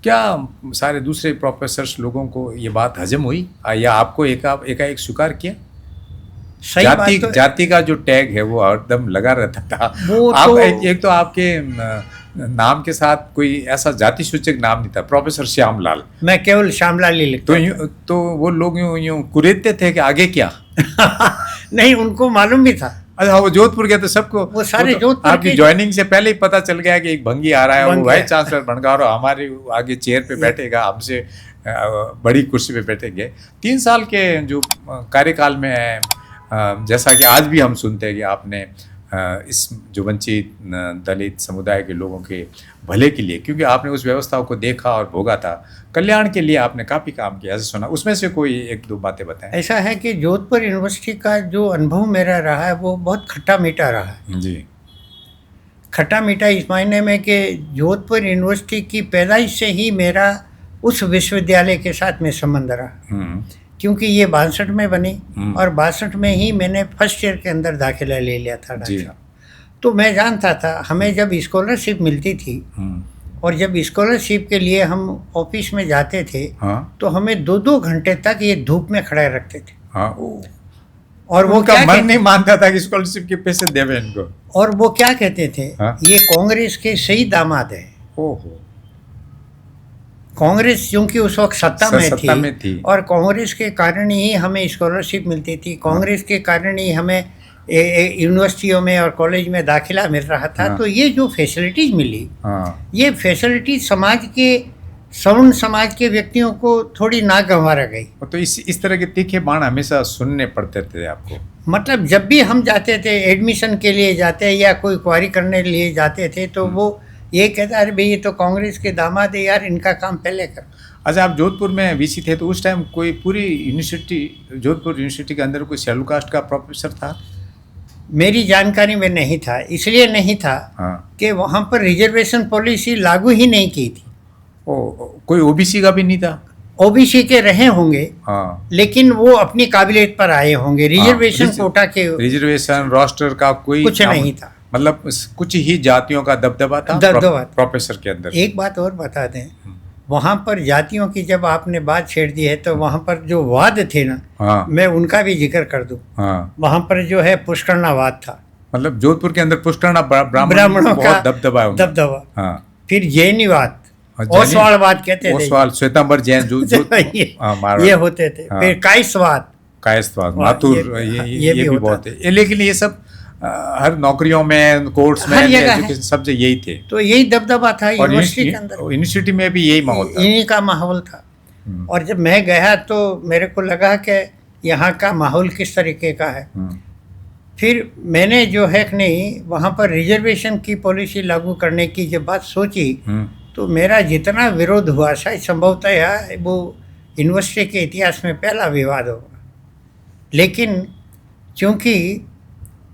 क्या सारे दूसरे प्रोफेसर्स लोगों को ये बात हजम हुई, या आपको एकाएक स्वीकार किया? सही बात तो जाति का जो टैग है वो हरदम लगा रहता था। वो आप तो एक तो आपके नाम के साथ कोई ऐसा जाति सूचक नाम नहीं था, प्रोफेसर श्यामलाल। मैं केवल श्यामलाल ही लिखता तो वो लोग यूं कुरेदते थे कि आगे क्या? नहीं, उनको मालूम भी था। अच्छा, वो जोधपुर गए तो सबको वो सारे तो जोधपुर आपकी के ज्वाइनिंग से पहले ही पता चल गया कि एक भंगी आ रहा है, वो वाइस चांसलर बन गया और हमारे आगे चेयर पे बैठेगा, हमसे बड़ी कुर्सी पे बैठेंगे। 3 साल के जो कार्यकाल में जैसा कि आज भी हम सुनते हैं कि आपने इस जो वंचित दलित समुदाय के लोगों के भले के लिए, क्योंकि आपने उस व्यवस्था को देखा और भोगा था, कल्याण के लिए आपने काफ़ी काम किया, ऐसा सुना। उसमें से कोई 1-2 बातें बताएं। ऐसा है कि जोधपुर यूनिवर्सिटी का जो अनुभव मेरा रहा है वो बहुत खट्टा मीठा रहा है जी। खट्टा मीठा इस मायने में कि जोधपुर यूनिवर्सिटी की पैदाइश से ही मेरा उस विश्वविद्यालय के साथ में संबंध रहा, क्योंकि ये 62 में बनी और 62 में ही मैंने फर्स्ट ईयर के अंदर दाखिला ले लिया था डॉक्टर साहब। तो मैं जानता था, हमें जब स्कॉलरशिप मिलती थी और जब स्कॉलरशिप के लिए हम ऑफिस में जाते थे, तो हमें 2-2 घंटे तक ये धूप में खड़े रखते थे। और वो क्या मन नहीं मानता था कि स्कॉलरशिप के पैसे देवे इनको। और वो क्या कहते थे, ये कांग्रेस के सही दामाद है। ओहो। कांग्रेस क्योंकि उस वक्त सत्ता में थी और कांग्रेस के कारण ही हमें स्कॉलरशिप मिलती थी, कांग्रेस के कारण ही हमें यूनिवर्सिटियों में और कॉलेज में दाखिला मिल रहा था। तो ये जो फैसिलिटीज मिली, ये फैसिलिटीज सवर्ण समाज के व्यक्तियों को थोड़ी नागवार गई। तो इस तरह के तीखे बाण हमेशा सुनने पड़ते थे आपको? मतलब जब भी हम जाते थे एडमिशन के लिए जाते या कोई क्वारी करने के लिए जाते थे, तो वो ये कहता, अरे भाई ये तो कांग्रेस के दामाद है यार, इनका काम पहले कर। अच्छा, आप जोधपुर में वीसी थे तो उस टाइम कोई पूरी यूनिवर्सिटी, जोधपुर यूनिवर्सिटी के अंदर कोई शेड्यूल कास्ट का प्रोफेसर था? मेरी जानकारी में नहीं था, इसलिए नहीं था कि वहाँ पर रिजर्वेशन पॉलिसी लागू ही नहीं की थी। कोई ओबीसी का भी नहीं था? ओबीसी के रहे होंगे, लेकिन वो अपनी काबिलियत पर आए होंगे। रिजर्वेशन कोटा के, रिजर्वेशन रोस्टर का कोई कुछ नहीं था, मतलब कुछ ही जातियों का दबदबा था प्रोफेसर के अंदर। एक बात और बता दें, वहाँ पर जातियों की जब आपने बात छेड़ दी है, तो वहाँ पर जो वाद थे ना, मैं उनका भी जिक्र कर दूं। वहाँ पर जो है पुष्करणावाद था, मतलब जोधपुर के अंदर पुष्करना ब्राह्मणों का दबदबा। फिर जैनीवाद, ओसवालवाद कहते थे, ओसवाल श्वेतांबर जैन जो ये होते थे। फिर कायस्थवाद माथुर, ये भी बहुत है। लेकिन ये सब हर नौकरियों में, कोर्ट्स में, एजुकेशन सब जगह यही थे। तो यही दबदबा था यूनिवर्सिटी के अंदर। यूनिवर्सिटी में भी यही माहौल था, इन्हीं का माहौल था। और जब मैं गया तो मेरे को लगा कि यहाँ का माहौल किस तरीके का है। फिर मैंने जो है कि नहीं, वहाँ पर रिजर्वेशन की पॉलिसी लागू करने की जब बात सोची, तो मेरा जितना विरोध हुआ, शायद संभवतः वो यूनिवर्सिटी के इतिहास में पहला विवाद होगा। लेकिन चूँकि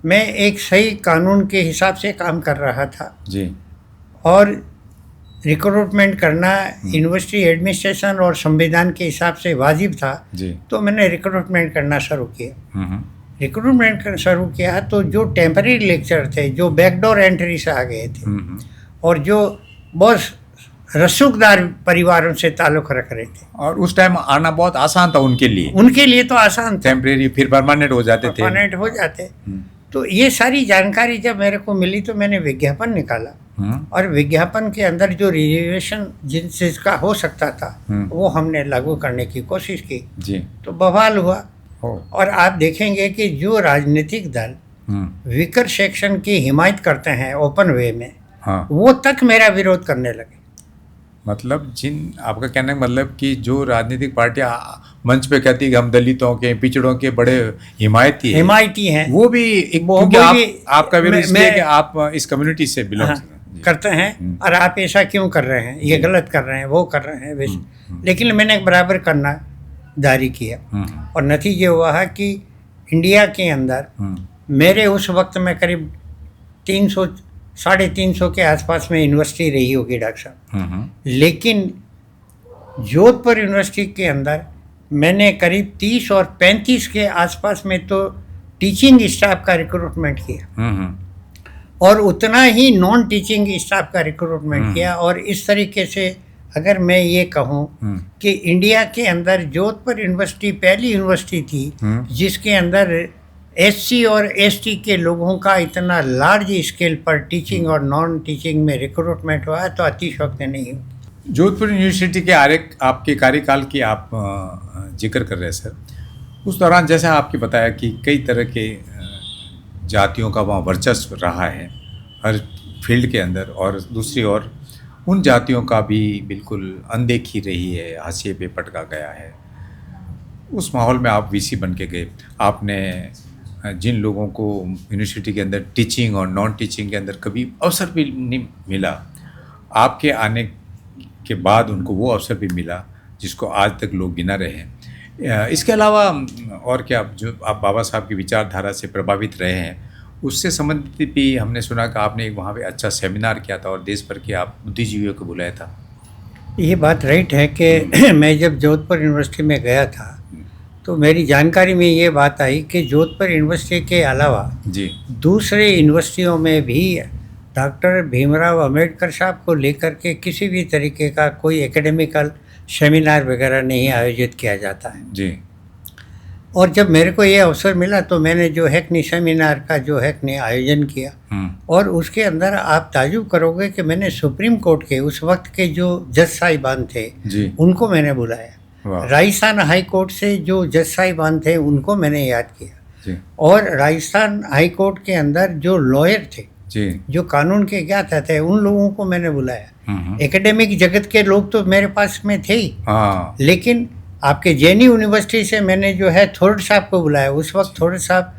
मैं एक सही कानून के हिसाब से काम कर रहा था जी, और रिक्रूटमेंट करना यूनिवर्सिटी एडमिनिस्ट्रेशन और संविधान के हिसाब से वाजिब था जी, तो मैंने रिक्रूटमेंट करना शुरू किया। रिक्रूटमेंट शुरू किया तो जो टेम्परेरी लेक्चर थे, जो बैकडोर एंट्री से आ गए थे और जो बहुत रसूखदार परिवारों से ताल्लुक़ रख रहे थे, और उस टाइम आना बहुत आसान था उनके लिए तो आसान था। टेम्परेरी फिर परमानेंट हो जाते। तो ये सारी जानकारी जब मेरे को मिली तो मैंने विज्ञापन निकाला और विज्ञापन के अंदर जो रिजर्वेशन जिसका हो सकता था वो हमने लागू करने की कोशिश की जी। तो बवाल हुआ। और आप देखेंगे कि जो राजनीतिक दल वीकर सेक्शन की हिमायत करते हैं ओपन वे में, वो तक मेरा विरोध करने लगे। मतलब आपका कहने का मतलब कि जो राजनीतिक पार्टियां मंच पे कहती है कि हम दलितों के, पिछड़ों के बड़े हिमायती हैं, वो भी आपका विरोध इसलिए कि आप इस कम्युनिटी से बिलोंग करते हैं और आप ऐसा क्यों कर रहे हैं, ये गलत कर रहे हैं, वो कर रहे हैं। लेकिन मैंने बराबर करना जारी किया और नतीजे हुआ है कि इंडिया के अंदर मेरे उस वक्त में करीब 300-350 के आसपास में यूनिवर्सिटी रही होगी डॉक्टर साहब, लेकिन जोधपुर यूनिवर्सिटी के अंदर मैंने करीब 30 और 35 के आसपास में तो टीचिंग स्टाफ का रिक्रूटमेंट किया और उतना ही नॉन टीचिंग स्टाफ का रिक्रूटमेंट किया और इस तरीके से अगर मैं ये कहूँ कि इंडिया के अंदर जोधपुर यूनिवर्सिटी पहली यूनिवर्सिटी थी जिसके अंदर एससी और एसटी के लोगों का इतना लार्ज स्केल पर टीचिंग और नॉन टीचिंग में रिक्रूटमेंट हुआ तो अतिशयोक्ति नहीं हुई। जोधपुर यूनिवर्सिटी के आपके कार्यकाल की आप जिक्र कर रहे हैं सर, उस दौरान जैसे आपके बताया कि कई तरह के जातियों का वहाँ वर्चस्व रहा है हर फील्ड के अंदर, और दूसरी ओर उन जातियों का भी बिल्कुल अनदेखी रही है, हाशिए पे पटका गया है। उस माहौल में आप वीसी बन के गए, आपने जिन लोगों को यूनिवर्सिटी के अंदर टीचिंग और नॉन टीचिंग के अंदर कभी अवसर भी नहीं मिला, आपके आने के बाद उनको वो अवसर भी मिला जिसको आज तक लोग गिना रहे हैं। इसके अलावा और क्या, जो आप बाबा साहब की विचारधारा से प्रभावित रहे हैं, उससे संबंधित भी हमने सुना कि आपने एक वहाँ पे अच्छा सेमिनार किया था और देश भर के आप बुद्धिजीवियों को बुलाया था। ये बात राइट है कि मैं जब जोधपुर यूनिवर्सिटी में गया था तो मेरी जानकारी में ये बात आई कि जोधपुर यूनिवर्सिटी के अलावा जी दूसरे यूनिवर्सिटियों में भी डॉक्टर भीमराव अंबेडकर साहब को लेकर के किसी भी तरीके का कोई एकेडमिकल सेमिनार वगैरह नहीं आयोजित किया जाता है जी। और जब मेरे को ये अवसर मिला तो मैंने जो है कि सेमिनार का जो है कि आयोजन किया और उसके अंदर आप ताजुब करोगे कि मैंने सुप्रीम कोर्ट के उस वक्त के जो जज साहिबान थे जी उनको मैंने बुलाया, राजस्थान हाई कोर्ट से जो जज साहिबान थे उनको मैंने याद किया जी। और राजस्थान हाई कोर्ट के अंदर जो लॉयर थे जी, जो कानून के ज्ञाता थे उन लोगों को मैंने बुलाया। एकेडमिक जगत के लोग तो मेरे पास में थे ही, लेकिन आपके जेएनयू यूनिवर्सिटी से मैंने जो है थोरट साहब को बुलाया। उस वक्त थोरट साहब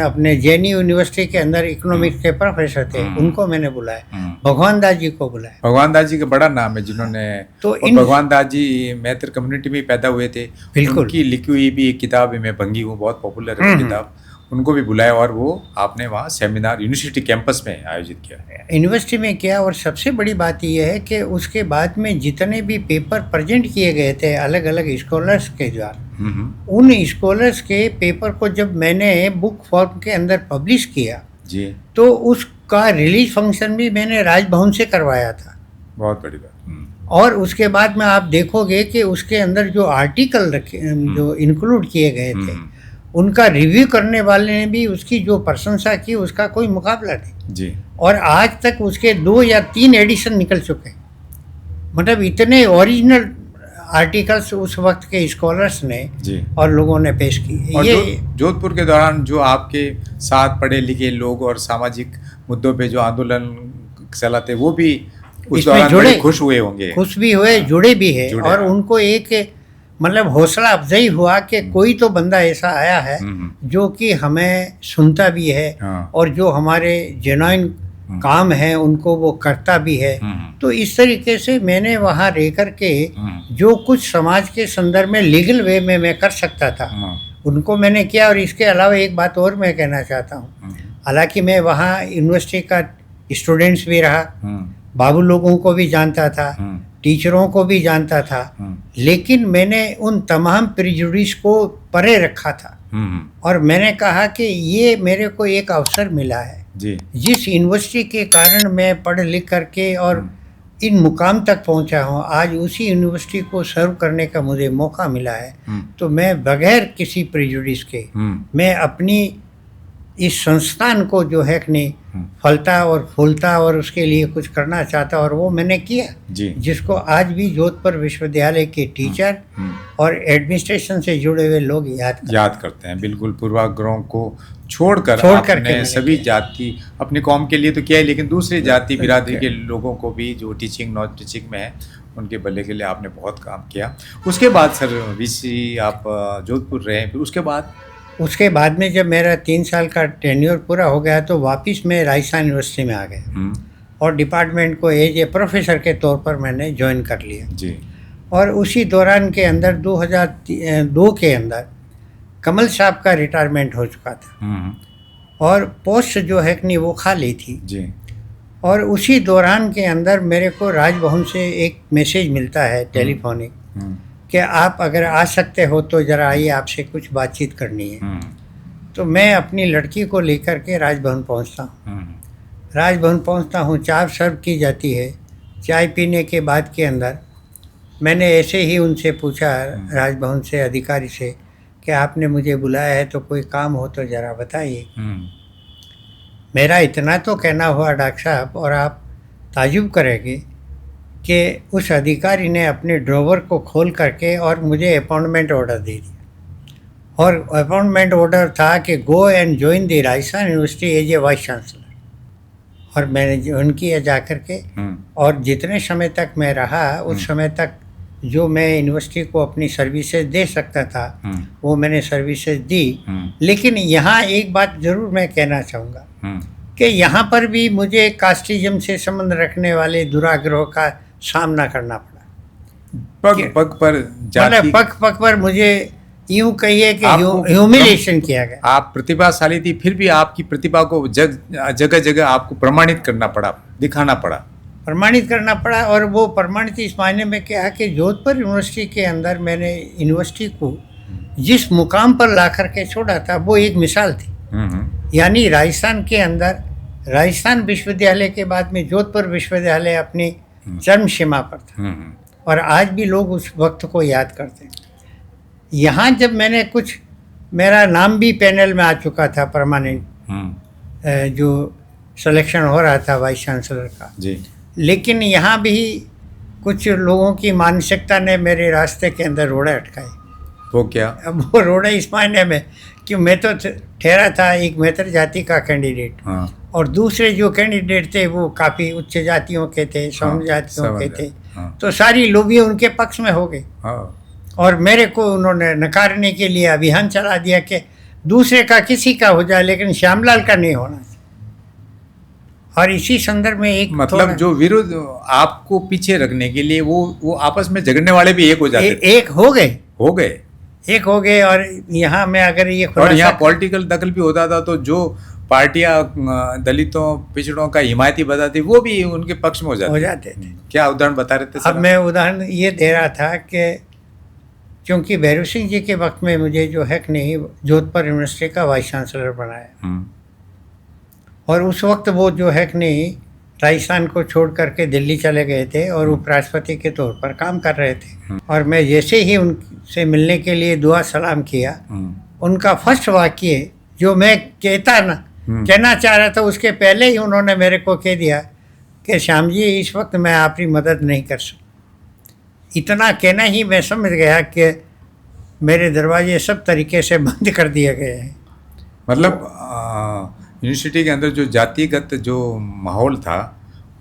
अपने जेएनयू यूनिवर्सिटी के अंदर इकोनॉमिक्स के प्रोफेसर थे, उनको मैंने बुलाया। भगवान दास जी को बुलाया। भगवान दास जी का बड़ा नाम है, जिन्होंने तो भगवान दास जी मैत्र कम्युनिटी में पैदा हुए थे। बिल्कुल, उनकी लिखी हुई भी एक किताब है मैं भंगी हूँ, बहुत पॉपुलर है किताब, उनको भी बुलाया और वो आपने वहाँ सेमिनार यूनिवर्सिटी कैंपस में आयोजित किया। यूनिवर्सिटी में किया और सबसे बड़ी बात यह है कि उसके बाद में जितने भी पेपर प्रेजेंट किए गए थे अलग अलग स्कॉलर्स के द्वारा, उन स्कॉलर्स के पेपर को जब मैंने बुक फॉर्म के अंदर पब्लिश किया जी, तो उसका रिलीज फंक्शन भी मैंने राजभवन से करवाया था। बहुत बड़ी बात। और उसके बाद में आप देखोगे कि उसके अंदर जो आर्टिकल रखे जो इंक्लूड किए गए थे उनका रिव्यू करने वाले ने भी उसकी जो प्रशंसा की उसका कोई मुकाबला नहीं जी। और आज तक उसके 2 या 3 एडिशन निकल चुके हैं। मतलब इतने ओरिजिनल आर्टिकल्स उस वक्त के स्कॉलर्स ने जी और लोगों ने पेश किए। और ये जोधपुर के दौरान जो आपके साथ पढ़े लिखे लोग और सामाजिक मुद्दों पे जो आंदोलन चलाते वो भी उस दौरान जुड़े, खुश हुए होंगे, खुश भी हुए, जुड़े भी है और उनको एक मतलब हौसला अफजाई हुआ कि कोई तो बंदा ऐसा आया है जो कि हमें सुनता भी है और जो हमारे जेन्युइन काम है उनको वो करता भी है। तो इस तरीके से मैंने वहाँ रह कर के जो कुछ समाज के संदर्भ में लीगल वे में मैं कर सकता था उनको मैंने किया। और इसके अलावा एक बात और मैं कहना चाहता हूँ, हालांकि मैं वहाँ यूनिवर्सिटी का स्टूडेंट्स भी रहा, बाबू लोगों को भी जानता था, टीचरों को भी जानता था, लेकिन मैंने उन तमाम प्रिजुडिस को परे रखा था और मैंने कहा कि ये मेरे को एक अवसर मिला है जी। जिस यूनिवर्सिटी के कारण मैं पढ़ लिख करके और इन मुकाम तक पहुंचा हूं, आज उसी यूनिवर्सिटी को सर्व करने का मुझे मौका मिला है, तो मैं बगैर किसी प्रिजुडिस के मैं अपनी इस संस्थान को जो है कि फलता और फूलता और उसके लिए कुछ करना चाहता और वो मैंने किया जी। जिसको आज भी जोधपुर विश्वविद्यालय के टीचर और एडमिनिस्ट्रेशन से जुड़े हुए लोग याद करते हैं। बिल्कुल, पूर्वाग्रहों को छोड़कर आपने सभी जाति अपनी कौम के लिए तो किया है, लेकिन दूसरी जाति बिरादरी के लोगों को भी जो टीचिंग नॉन टीचिंग में है उनके भले के लिए आपने बहुत काम किया। उसके बाद सर वीसी आप जोधपुर रहे, फिर उसके बाद में जब मेरा 3 साल का टेन्योर पूरा हो गया तो वापस मैं राजस्थान यूनिवर्सिटी में आ गया और डिपार्टमेंट को एज ए प्रोफेसर के तौर पर मैंने ज्वाइन कर लिया जी। और उसी दौरान के अंदर 2002 के अंदर कमल साहब का रिटायरमेंट हो चुका था और पोस्ट जो है कि वो खाली थी जी। और उसी दौरान के अंदर मेरे को राजभवन से एक मैसेज मिलता है टेलीफोनिक कि आप अगर आ सकते हो तो ज़रा आइए, आपसे कुछ बातचीत करनी है। तो मैं अपनी लड़की को लेकर के राजभवन पहुंचता हूं। राजभवन पहुंचता हूं, चाय सर्व की जाती है। चाय पीने के बाद के अंदर मैंने ऐसे ही उनसे पूछा राजभवन से अधिकारी से कि आपने मुझे बुलाया है तो कोई काम हो तो ज़रा बताइए। मेरा इतना तो कहना हुआ डॉक्टर साहब, और आप ताजुब करेंगे कि उस अधिकारी ने अपने ड्रॉवर को खोल करके और मुझे अपॉइंटमेंट ऑर्डर दे दिया। और अपॉइंटमेंट ऑर्डर था कि go and join the Rajasthan university as a vice chancellor. और मैंने ज्वाइन किया जा कर के, और जितने समय तक मैं रहा उस समय तक जो मैं यूनिवर्सिटी को अपनी सर्विसेज दे सकता था वो मैंने सर्विसेज दी। लेकिन यहाँ एक बात ज़रूर मैं कहना चाहूँगा कि यहाँ पर भी मुझे कास्टिज्म से संबंध रखने वाले दुराग्रह का सामना करना पड़ा। पग पग पर मतलब पग पर मुझे यूं कहिए कि ह्यूमिलेशन किया गया। आप प्रतिभाशाली थी, फिर भी आपकी प्रतिभा को जगह जगह आपको प्रमाणित करना पड़ा, दिखाना पड़ा, प्रमाणित करना पड़ा। और वो प्रमाणित इस मायने में क्या कि जोधपुर यूनिवर्सिटी के अंदर मैंने यूनिवर्सिटी को जिस मुकाम पर ला करके छोड़ा था वो एक मिसाल थी। यानी राजस्थान के अंदर राजस्थान विश्वविद्यालय के बाद में जोधपुर विश्वविद्यालय अपनी चरम सीमा पर था, और आज भी लोग उस वक्त को याद करते हैं। यहाँ जब मैंने कुछ, मेरा नाम भी पैनल में आ चुका था परमानेंट, जो सिलेक्शन हो रहा था वाइस चांसलर का जी। लेकिन यहाँ भी कुछ लोगों की मानसिकता ने मेरे रास्ते के अंदर रोड़े अटकाए। वो क्या? अब वो रोड़े इस मायने में कि मैं तो ठहरा था एक मेहतर जाति का कैंडिडेट, और दूसरे जो कैंडिडेट थे वो काफ़ी उच्च जातियों के थे, सौम्य जातियों के थे। तो सारी लोबियाँ उनके पक्ष में हो गई, और मेरे को उन्होंने नकारने के लिए अभियान चला दिया कि दूसरे का किसी का हो जाए लेकिन श्यामलाल का नहीं होना। और इसी संदर्भ में एक मतलब जो विरोध आपको पीछे रखने के लिए वो आपस में झगड़ने वाले भी एक हो जाते एक हो गए। और यहाँ में अगर ये और यहाँ पॉलिटिकल दखल भी होता था तो जो पार्टियां दलितों पिछड़ों का हिमायती बताती वो भी उनके पक्ष में हो जाते थे। क्या उदाहरण बता रहे थे? अब मैं उदाहरण ये दे रहा था कि क्योंकि भैरव सिंह जी के वक्त में मुझे जो है कि नहीं जोधपुर यूनिवर्सिटी का वाइस चांसलर बनाया, और उस वक्त वो जो है कि नहीं राजस्थान को छोड़ करके दिल्ली चले गए थे और उपराष्ट्रपति के तौर पर काम कर रहे थे। और मैं जैसे ही उनसे मिलने के लिए दुआ सलाम किया, उनका फर्स्ट वाक्य जो मैं कहना चाह रहा था उसके पहले ही उन्होंने मेरे को कह दिया कि श्याम जी इस वक्त मैं आपकी मदद नहीं कर सकता। इतना कहना ही मैं समझ गया कि मेरे दरवाजे सब तरीके से बंद कर दिए गए हैं। मतलब यूनिवर्सिटी के अंदर जो जातिगत जो माहौल था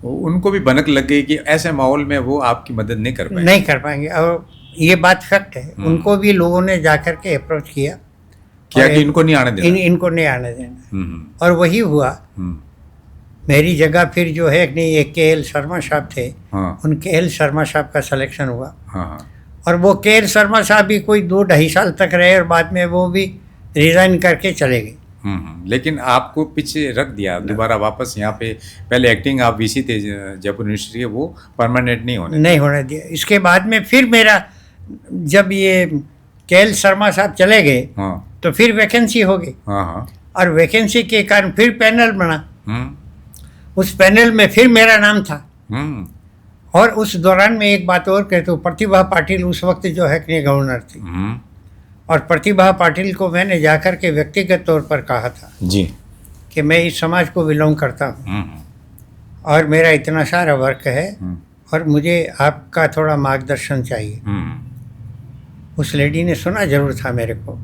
उनको भी भनक लग गई कि ऐसे माहौल में वो आपकी मदद नहीं कर पाएंगे। और ये बात फैक्ट है, उनको भी लोगों ने जाकर के अप्रोच किया कि इनको नहीं आने देना, इनको नहीं आने देना। और वही हुआ। मेरी जगह फिर जो है नहीं एक KL शर्मा साहब थे, उन KL शर्मा साहब का सिलेक्शन हुआ। और वो KL शर्मा साहब भी कोई 2-2.5 साल तक रहे और बाद में वो भी रिज़ाइन करके चले गए। लेकिन आपको पीछे रख दिया दोबारा वापस यहाँ पे। पहले एक्टिंग आप VC थे जयपुर यूनिवर्सिटी के, वो परमानेंट नहीं होने दिया। इसके बाद में फिर मेरा जब ये KL शर्मा साहब चले गए तो फिर वैकेंसी हो गई, और वैकेंसी के कारण फिर पैनल बना। उस पैनल में फिर मेरा नाम था। और उस दौरान में एक बात और कहता हूँ, प्रतिभा पाटिल उस वक्त जो है कि गवर्नर थी, और प्रतिभा पाटिल को मैंने जाकर के व्यक्तिगत तौर पर कहा था जी कि मैं इस समाज को बिलोंग करता हूँ और मेरा इतना सारा वर्क है और मुझे आपका थोड़ा मार्गदर्शन चाहिए। उस लेडी ने सुना जरूर था मेरे को,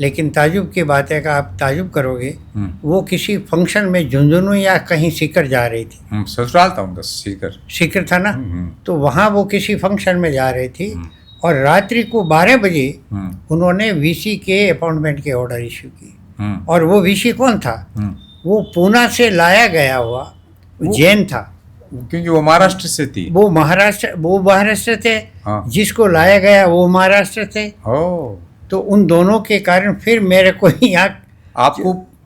लेकिन ताजुब की बात है कि आप ताजुब करोगे, वो किसी फंक्शन में झुंझुनू या कहीं सीकर जा रही थी। ससुराल था उनका सीकर था ना। तो वहाँ वो किसी फंक्शन में जा रही थी, और रात्रि को 12 बजे उन्होंने VC के अपॉइंटमेंट के ऑर्डर इश्यू किए। और वो VC कौन था? वो पूना से लाया गया हुआ जैन था, क्योंकि वो महाराष्ट्र से थी। वो महाराष्ट्र थे। जिसको लाया गया वो महाराष्ट्र थे। तो उन दोनों के कारण फिर मेरे को यहाँ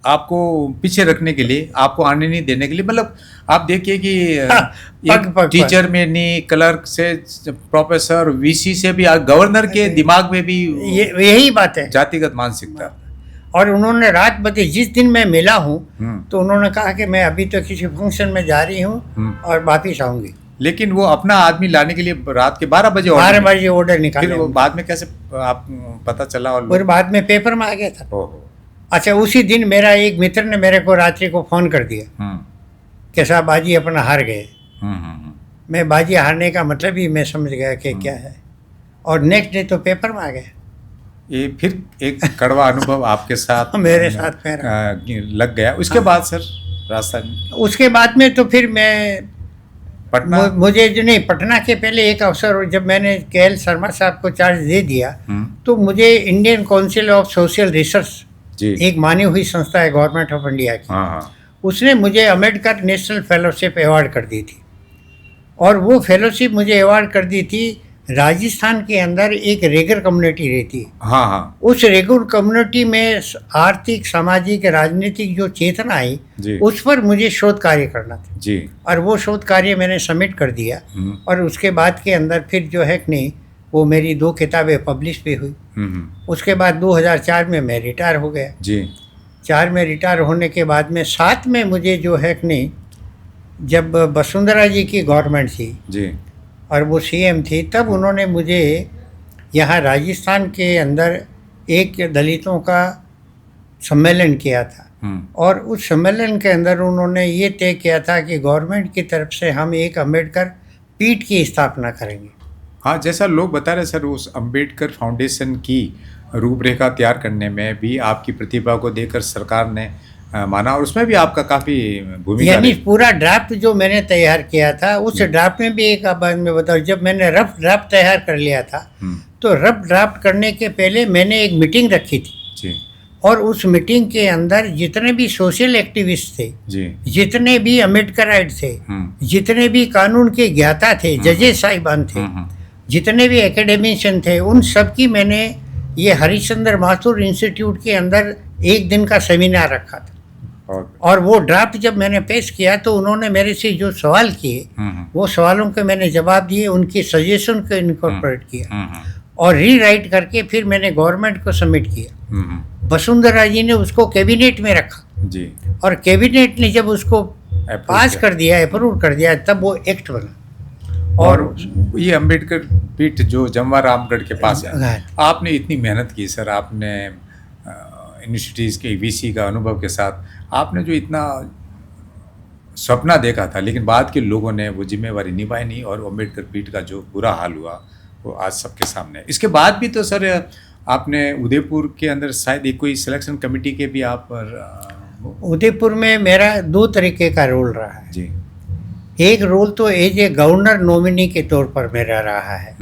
आपको पीछे रखने के लिए, आपको आने नहीं देने के लिए, मतलब आप देखिए कि टीचर में नहीं, क्लर्क से प्रोफेसर, VC से भी, गवर्नर के दिमाग में भी यही बात है, जातिगत मानसिकता। और उन्होंने रात बजे जिस दिन मैं मिला हूँ तो उन्होंने कहा कि मैं अभी तो किसी फंक्शन में जा रही हूँ और वापिस आऊँगी। लेकिन वो अपना आदमी लाने के लिए रात के 12 बजे 12 बजे ऑर्डर फिर निकाले। वो बाद में कैसे आप पता चला? और फिर बाद में पेपर में आ गया था। ओहो। अच्छा, उसी दिन मेरा एक मित्र ने मेरे को रात्रि को फ़ोन कर दिया कि साहब बाजी अपना हार गए। मैं बाजी हारने का मतलब ही मैं समझ गया कि क्या है, और नेक्स्ट डे तो पेपर में आ गया। ये फिर एक कड़वा अनुभव आपके साथ मेरे साथ मेरा लग गया। उसके बाद सर राजस्थान, उसके बाद में तो फिर मैं पटना, मुझे जो नहीं, पटना के पहले एक अवसर जब मैंने KL शर्मा साहब को चार्ज दे दिया तो मुझे Indian Council of Social Research, जी, एक मानी हुई संस्था है गवर्नमेंट ऑफ इंडिया की, हाँ, उसने मुझे अम्बेडकर नेशनल फेलोशिप अवार्ड कर दी थी। और वो फेलोशिप मुझे अवार्ड कर दी थी। राजस्थान के अंदर एक रेगर कम्युनिटी रहती है, हाँ, उस रेगर कम्युनिटी में आर्थिक, सामाजिक, राजनीतिक जो चेतना आई जी, उस पर मुझे शोध कार्य करना था। जी, और वो शोध कार्य मैंने सबमिट कर दिया। और उसके बाद के अंदर फिर जो है कि नहीं, वो मेरी 2 किताबें पब्लिश भी हुई। उसके बाद 2004 में मैं रिटायर हो गया। जी, 4 में रिटायर होने के बाद में 7 में मुझे जो है कि नहीं, जब वसुंधरा जी की गवर्नमेंट थी जी, और वो CM थी, तब उन्होंने मुझे यहाँ राजस्थान के अंदर एक दलितों का सम्मेलन किया था। और उस सम्मेलन के अंदर उन्होंने ये तय किया था कि गवर्नमेंट की तरफ से हम एक अम्बेडकर पीठ की स्थापना करेंगे। हाँ, जैसा लोग बता रहे सर, उस अम्बेडकर फाउंडेशन की रूपरेखा तैयार करने में भी आपकी प्रतिभा को देखकर सरकार ने माना, और उसमें भी आपका काफ़ी भूमिका यानी रही। पूरा ड्राफ्ट जो मैंने तैयार किया था, उस ड्राफ्ट में भी एक बात मैं बताऊँ, जब मैंने रफ ड्राफ्ट तैयार कर लिया था तो रफ ड्राफ्ट करने के पहले मैंने एक मीटिंग रखी थी। जी, और उस मीटिंग के अंदर जितने भी सोशल एक्टिविस्ट थे, जी, जितने भी अम्बेडकराइट थे, जितने भी कानून के ज्ञाता थे, जजेस साहिबान थे, जितने भी एकेडमिशियन थे, उन सब की मैंने ये हरिश्चंद्र माथुर इंस्टीट्यूट के अंदर एक दिन का सेमिनार रखा था। और वो ड्राफ्ट जब मैंने पेश किया तो उन्होंने मेरे से जो सवाल किए, वो सवालों के मैंने जवाब दिए, उनके सजेशन को इनकॉर्पोरेट किया और रीराइट करके फिर मैंने गवर्नमेंट को सबमिट किया। वसुंधरा जी ने उसको कैबिनेट में रखा जी, और कैबिनेट ने जब उसको पास कर दिया, अप्रूव कर दिया, तब वो एक्ट बना। और ये अम्बेडकर पीठ जो जमवा रामगढ़ के पास है, आपने इतनी मेहनत की सर, आपने यूनिवर्सिटीज़ के VC का अनुभव के साथ आपने जो इतना सपना देखा था, लेकिन बाद के लोगों ने वो जिम्मेवारी निभाई नहीं, और अम्बेडकर पीठ का जो बुरा हाल हुआ वो आज सबके सामने है। इसके बाद भी तो सर आपने उदयपुर के अंदर शायद एक कोई सिलेक्शन कमेटी के भी आप उदयपुर में मेरा 2 तरीके का रोल रहा है जी। एक रोल तो एज ए गवर्नर नॉमिनी के तौर पर मेरा रहा है।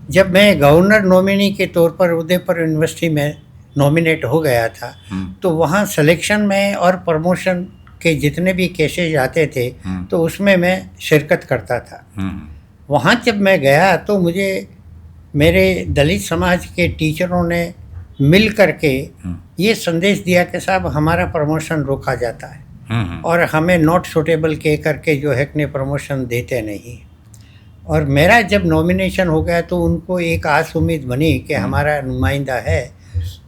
जब मैं गवर्नर नॉमिनी के तौर पर उदयपुर यूनिवर्सिटी में नॉमिनेट हो गया था तो वहाँ सिलेक्शन में और प्रमोशन के जितने भी केसेज आते थे तो उसमें मैं शिरकत करता था। वहाँ जब मैं गया तो मुझे मेरे दलित समाज के टीचरों ने मिल करके ये संदेश दिया कि साहब हमारा प्रमोशन रोका जाता है और हमें नॉट सूटेबल कह करके जो है कि प्रमोशन देते नहीं। और मेरा जब नॉमिनेशन हो गया तो उनको एक आस उम्मीद बनी कि हमारा नुमाइंदा है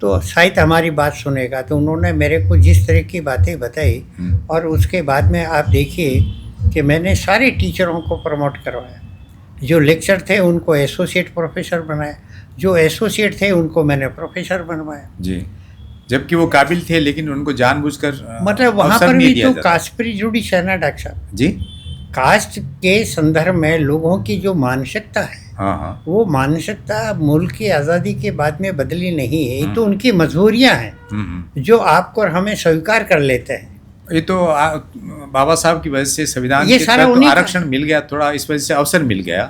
तो शायद हमारी बात सुनेगा, तो उन्होंने मेरे को जिस तरह की बातें बताई और उसके बाद में आप देखिए कि मैंने सारे टीचरों को प्रमोट करवाया। जो लेक्चर थे उनको एसोसिएट प्रोफेसर बनाया, जो एसोसिएट थे उनको मैंने प्रोफेसर बनवाया जी, जबकि वो काबिल थे लेकिन उनको जानबूझकर मतलब वहाँ पर भी तो कास्ट प्रिजुडिस है ना डॉक्टर साहब जी। कास्ट के संदर्भ में लोगों की जो मानसिकता है वो मानसिकता मुल्क की आज़ादी के बाद में बदली नहीं है, ये तो उनकी मजबूरियां हैं जो आपको और हमें स्वीकार कर लेते हैं। ये तो बाबा साहब की वजह से संविधान के तहत तो आरक्षण मिल गया, थोड़ा इस वजह से अवसर मिल गया,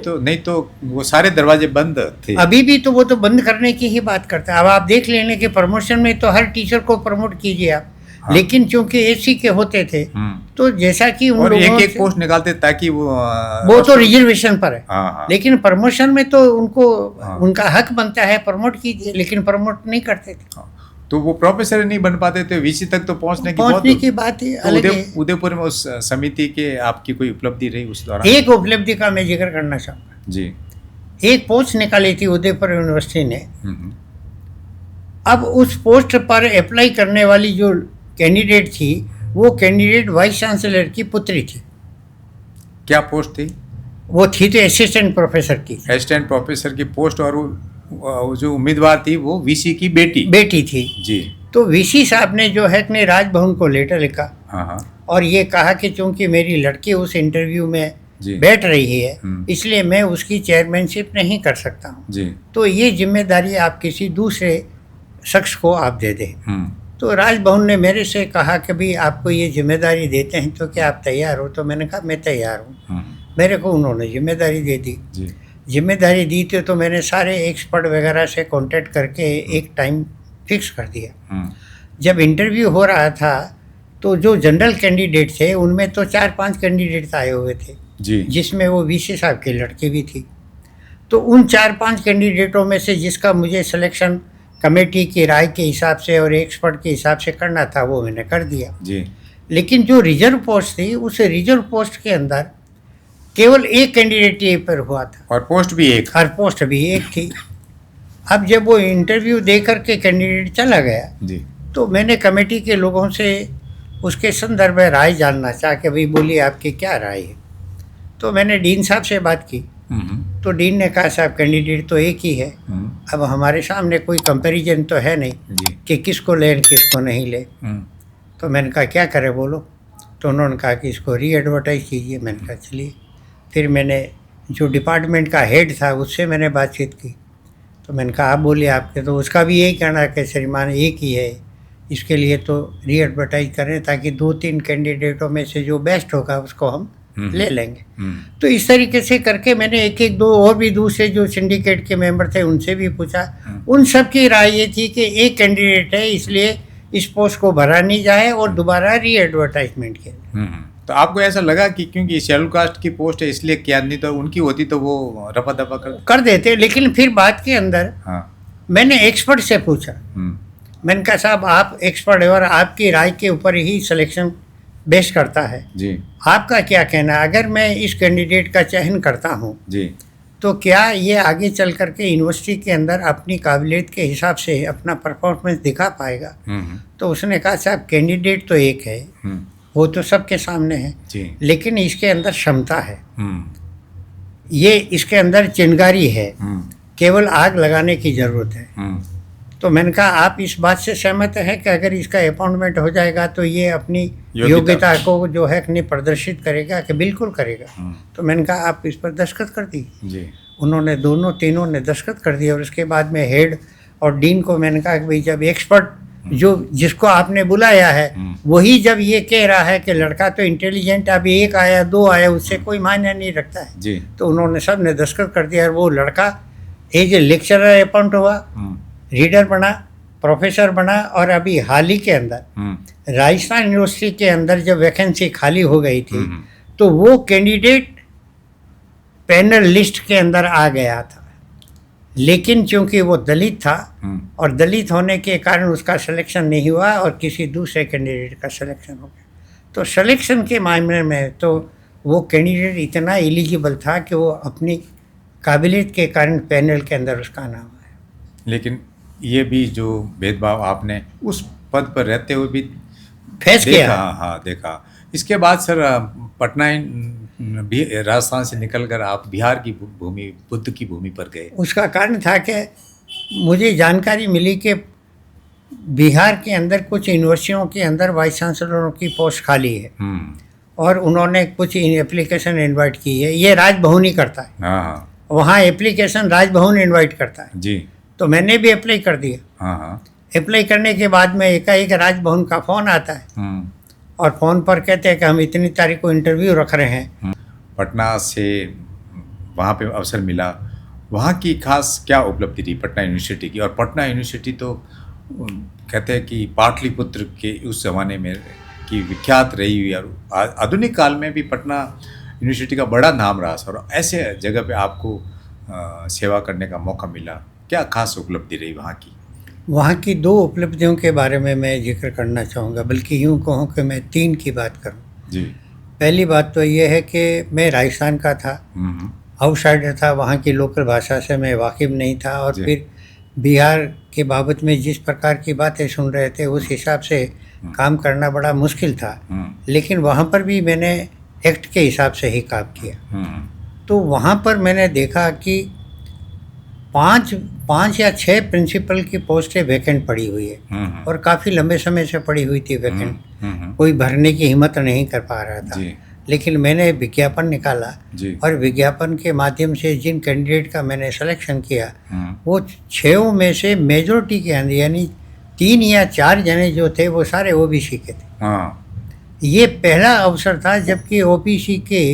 नहीं तो वो सारे दरवाजे बंद थे। अभी भी तो वो तो बंद करने की ही बात करता है। अब आप देख लेने के प्रमोशन में तो हर टीचर को प्रमोट कीजिए आप, लेकिन चूंकि एससी के होते थे तो जैसा कि उन और एक पोस्ट निकालते ताकि वो तो रिजर्वेशन पर है, लेकिन प्रमोशन में तो उनको उनका हक बनता है प्रमोट कीजिए, लेकिन प्रमोट नहीं करते थे तो वो प्रोफेसर नहीं बन पाते थे। VC तक तो पहुंचने की बात है। तो उदयपुर में उस समिति के आपकी कोई उपलब्धि रही उस दौरान? एक उपलब्धि का मैं जिक्र करना चाहूँगा जी। एक पोस्ट निकाली थी उदयपुर यूनिवर्सिटी ने। अब उस पोस्ट पर अप्लाई करने वाली जो कैंडिडेट थी वो कैंडिडेट वाइस चांसलर की पुत्री थी। क्या पोस्ट थी? वो थी तो असिस्टेंट प्रोफेसर की। असिस्टेंट प्रोफेसर की पोस्ट, और वो जो उम्मीदवार थी वो वीसी की बेटी थी जी। तो वीसी साहब ने जो है अपने राजभवन को लेटर लिखा हाँ हाँ और ये कहा कि चूंकि मेरी लड़की उस इंटरव्यू में जी। बैठ रही है इसलिए मैं उसकी चेयरमैनशिप नहीं कर सकता हूँ जी। तो ये जिम्मेदारी आप किसी दूसरे शख्स को आप दे दें। तो राजभवन ने मेरे से कहा कि भाई आपको ये जिम्मेदारी देते हैं तो क्या आप तैयार हो? तो मैंने कहा मैं तैयार हूँ। मेरे को उन्होंने जिम्मेदारी दे दी। जिम्मेदारी दी थी तो मैंने सारे एक्सपर्ट वगैरह से कांटेक्ट करके एक टाइम फिक्स कर दिया। जब इंटरव्यू हो रहा था तो जो जनरल कैंडिडेट थे उनमें तो 4-5 कैंडिडेट आए हुए थे जी। जिसमें वो वीसी साहब की लड़की भी थी। तो उन 4-5 कैंडिडेटों में से जिसका मुझे सिलेक्शन कमेटी की राय के हिसाब से और एक्सपर्ट के हिसाब से करना था वो मैंने कर दिया जी। लेकिन जो रिजर्व पोस्ट थी उस रिजर्व पोस्ट के अंदर केवल एक कैंडिडेट ये पर हुआ था और पोस्ट भी एक, हर पोस्ट भी एक थी। अब जब वो इंटरव्यू दे करके कैंडिडेट चला गया जी। तो मैंने कमेटी के लोगों से उसके संदर्भ में राय जानना चाहा कि भाई बोलिए आपकी क्या राय है। तो मैंने डीन साहब से बात की तो डीन ने कहा साहब कैंडिडेट तो एक ही है, अब हमारे सामने कोई कंपैरिजन तो है नहीं जी। कि किसको ले किसको नहीं ले। तो मैंने कहा क्या करें बोलो? तो उन्होंने कहा कि इसको री एडवर्टाइज कीजिए। मैंने कहा चलिए। फिर मैंने जो डिपार्टमेंट का हेड था उससे मैंने बातचीत की तो मैंने कहा आप बोलिए आपके, तो उसका भी यही कहना है कि श्रीमान एक ही है, इसके लिए तो री एडवर्टाइज करें ताकि 2-3 कैंडिडेटों में से जो बेस्ट होगा उसको हम ले लेंगे। तो इस तरीके से करके मैंने एक दो और भी दूसरे जो सिंडिकेट के मेंबर थे उनसे भी पूछा। उन सब की राय ये थी कि एक कैंडिडेट है इसलिए इस पोस्ट को भरा नहीं जाए और दोबारा री एडवर्टाइजमेंट के। तो आपको ऐसा लगा कि क्योंकि शेड्यूल कास्ट की पोस्ट है इसलिए क्या, नहीं तो उनकी होती तो वो रफा दफा कर देते। लेकिन फिर बात के अंदर मैंने एक्सपर्ट से पूछा, मैंने कहा साहब आप एक्सपर्ट है और आपकी राय के ऊपर ही सिलेक्शन बेस करता है जी, आपका क्या कहना है? अगर मैं इस कैंडिडेट का चयन करता हूँ जी तो क्या ये आगे चल करके यूनिवर्सिटी के अंदर अपनी काबिलियत के हिसाब से अपना परफॉर्मेंस दिखा पाएगा? तो उसने कहा साहब कैंडिडेट तो एक है, वो तो सबके सामने है जी, लेकिन इसके अंदर क्षमता है, ये इसके अंदर चिंगारी है, केवल आग लगाने की ज़रूरत है। तो मैंने कहा आप इस बात से सहमत हैं कि अगर इसका अपॉइंटमेंट हो जाएगा तो ये अपनी योग्यता को जो है नहीं प्रदर्शित करेगा? कि बिल्कुल करेगा। तो मैंने कहा आप इस पर दस्तखत कर दी। उन्होंने तीनों ने दस्तखत कर दिया और उसके बाद में हेड और डीन को मैंने कहा कि भाई जब एक्सपर्ट जो जिसको आपने बुलाया है वही जब ये कह रहा है कि लड़का तो इंटेलिजेंट, अभी एक आया 2 आया उससे कोई मायने नहीं रखता है जी, तो उन्होंने सब ने दस्तखत कर दिया और वो लड़का एज ए लेक्चरर अपॉइंट हुआ, रीडर बना, प्रोफेसर बना और अभी हाल ही के अंदर राजस्थान यूनिवर्सिटी के अंदर जब वैकेंसी खाली हो गई थी तो वो कैंडिडेट पैनल लिस्ट के अंदर आ गया था, लेकिन चूंकि वो दलित था और दलित होने के कारण उसका सिलेक्शन नहीं हुआ और किसी दूसरे कैंडिडेट का सिलेक्शन हो गया। तो सिलेक्शन के मामले में तो वो कैंडिडेट इतना एलिजिबल था कि वो अपनी काबिलियत के कारण पैनल के अंदर उसका नाम आया। लेकिन ये भी जो भेदभाव आपने उस पद पर रहते हुए भी फेस किया। हाँ देखा। इसके बाद सर पटना राजस्थान से निकलकर आप बिहार की भूमि, बुद्ध की भूमि पर गए। उसका कारण था कि मुझे जानकारी मिली कि बिहार के अंदर कुछ यूनिवर्सिटियों के अंदर वाइस चांसलरों की पोस्ट खाली है और उन्होंने कुछ एप्लीकेशन इनवाइट की है। ये राजभवन ही करता है, हाँ, वहाँ एप्लीकेशन राजभवन इनवाइट करता है जी। तो मैंने भी अप्लाई कर दिया। हाँ। अप्लाई करने के बाद में एकाएक राजभवन का फ़ोन आता है और फ़ोन पर कहते हैं कि हम इतनी तारीख को इंटरव्यू रख रहे हैं। पटना से वहाँ पे अवसर मिला, वहाँ की खास क्या उपलब्धि थी पटना यूनिवर्सिटी की? और पटना यूनिवर्सिटी तो कहते हैं कि पाटलिपुत्र के उस ज़माने में की विख्यात रही हुई और आधुनिक काल में भी पटना यूनिवर्सिटी का बड़ा नाम रहा सर। और ऐसे जगह पे आपको सेवा करने का मौका मिला, क्या खास उपलब्धि रही वहाँ की? वहाँ की 2 उपलब्धियों के बारे में मैं जिक्र करना चाहूँगा, बल्कि यूँ कहूँ कि मैं 3 की बात करूँ जी। पहली बात तो ये है कि मैं राजस्थान का था, आउटसाइडर था, वहाँ की लोकल भाषा से मैं वाकिफ़ नहीं था और फिर बिहार के बाबत में जिस प्रकार की बातें सुन रहे थे उस हिसाब से काम करना बड़ा मुश्किल था। लेकिन वहाँ पर भी मैंने एक्ट के हिसाब से ही काम किया। तो वहाँ पर मैंने देखा कि पाँच या 6 प्रिंसिपल की पोस्टें वैकेंट पड़ी हुई है और काफ़ी लंबे समय से पड़ी हुई थी वैकेंट। कोई भरने की हिम्मत नहीं कर पा रहा था। लेकिन मैंने विज्ञापन निकाला और विज्ञापन के माध्यम से जिन कैंडिडेट का मैंने सिलेक्शन किया वो 6 में से मेजॉरिटी के अंदर यानी 3 या 4 जने जो थे वो सारे ओबीसी के थे। ये पहला अवसर था जबकि ओबीसी के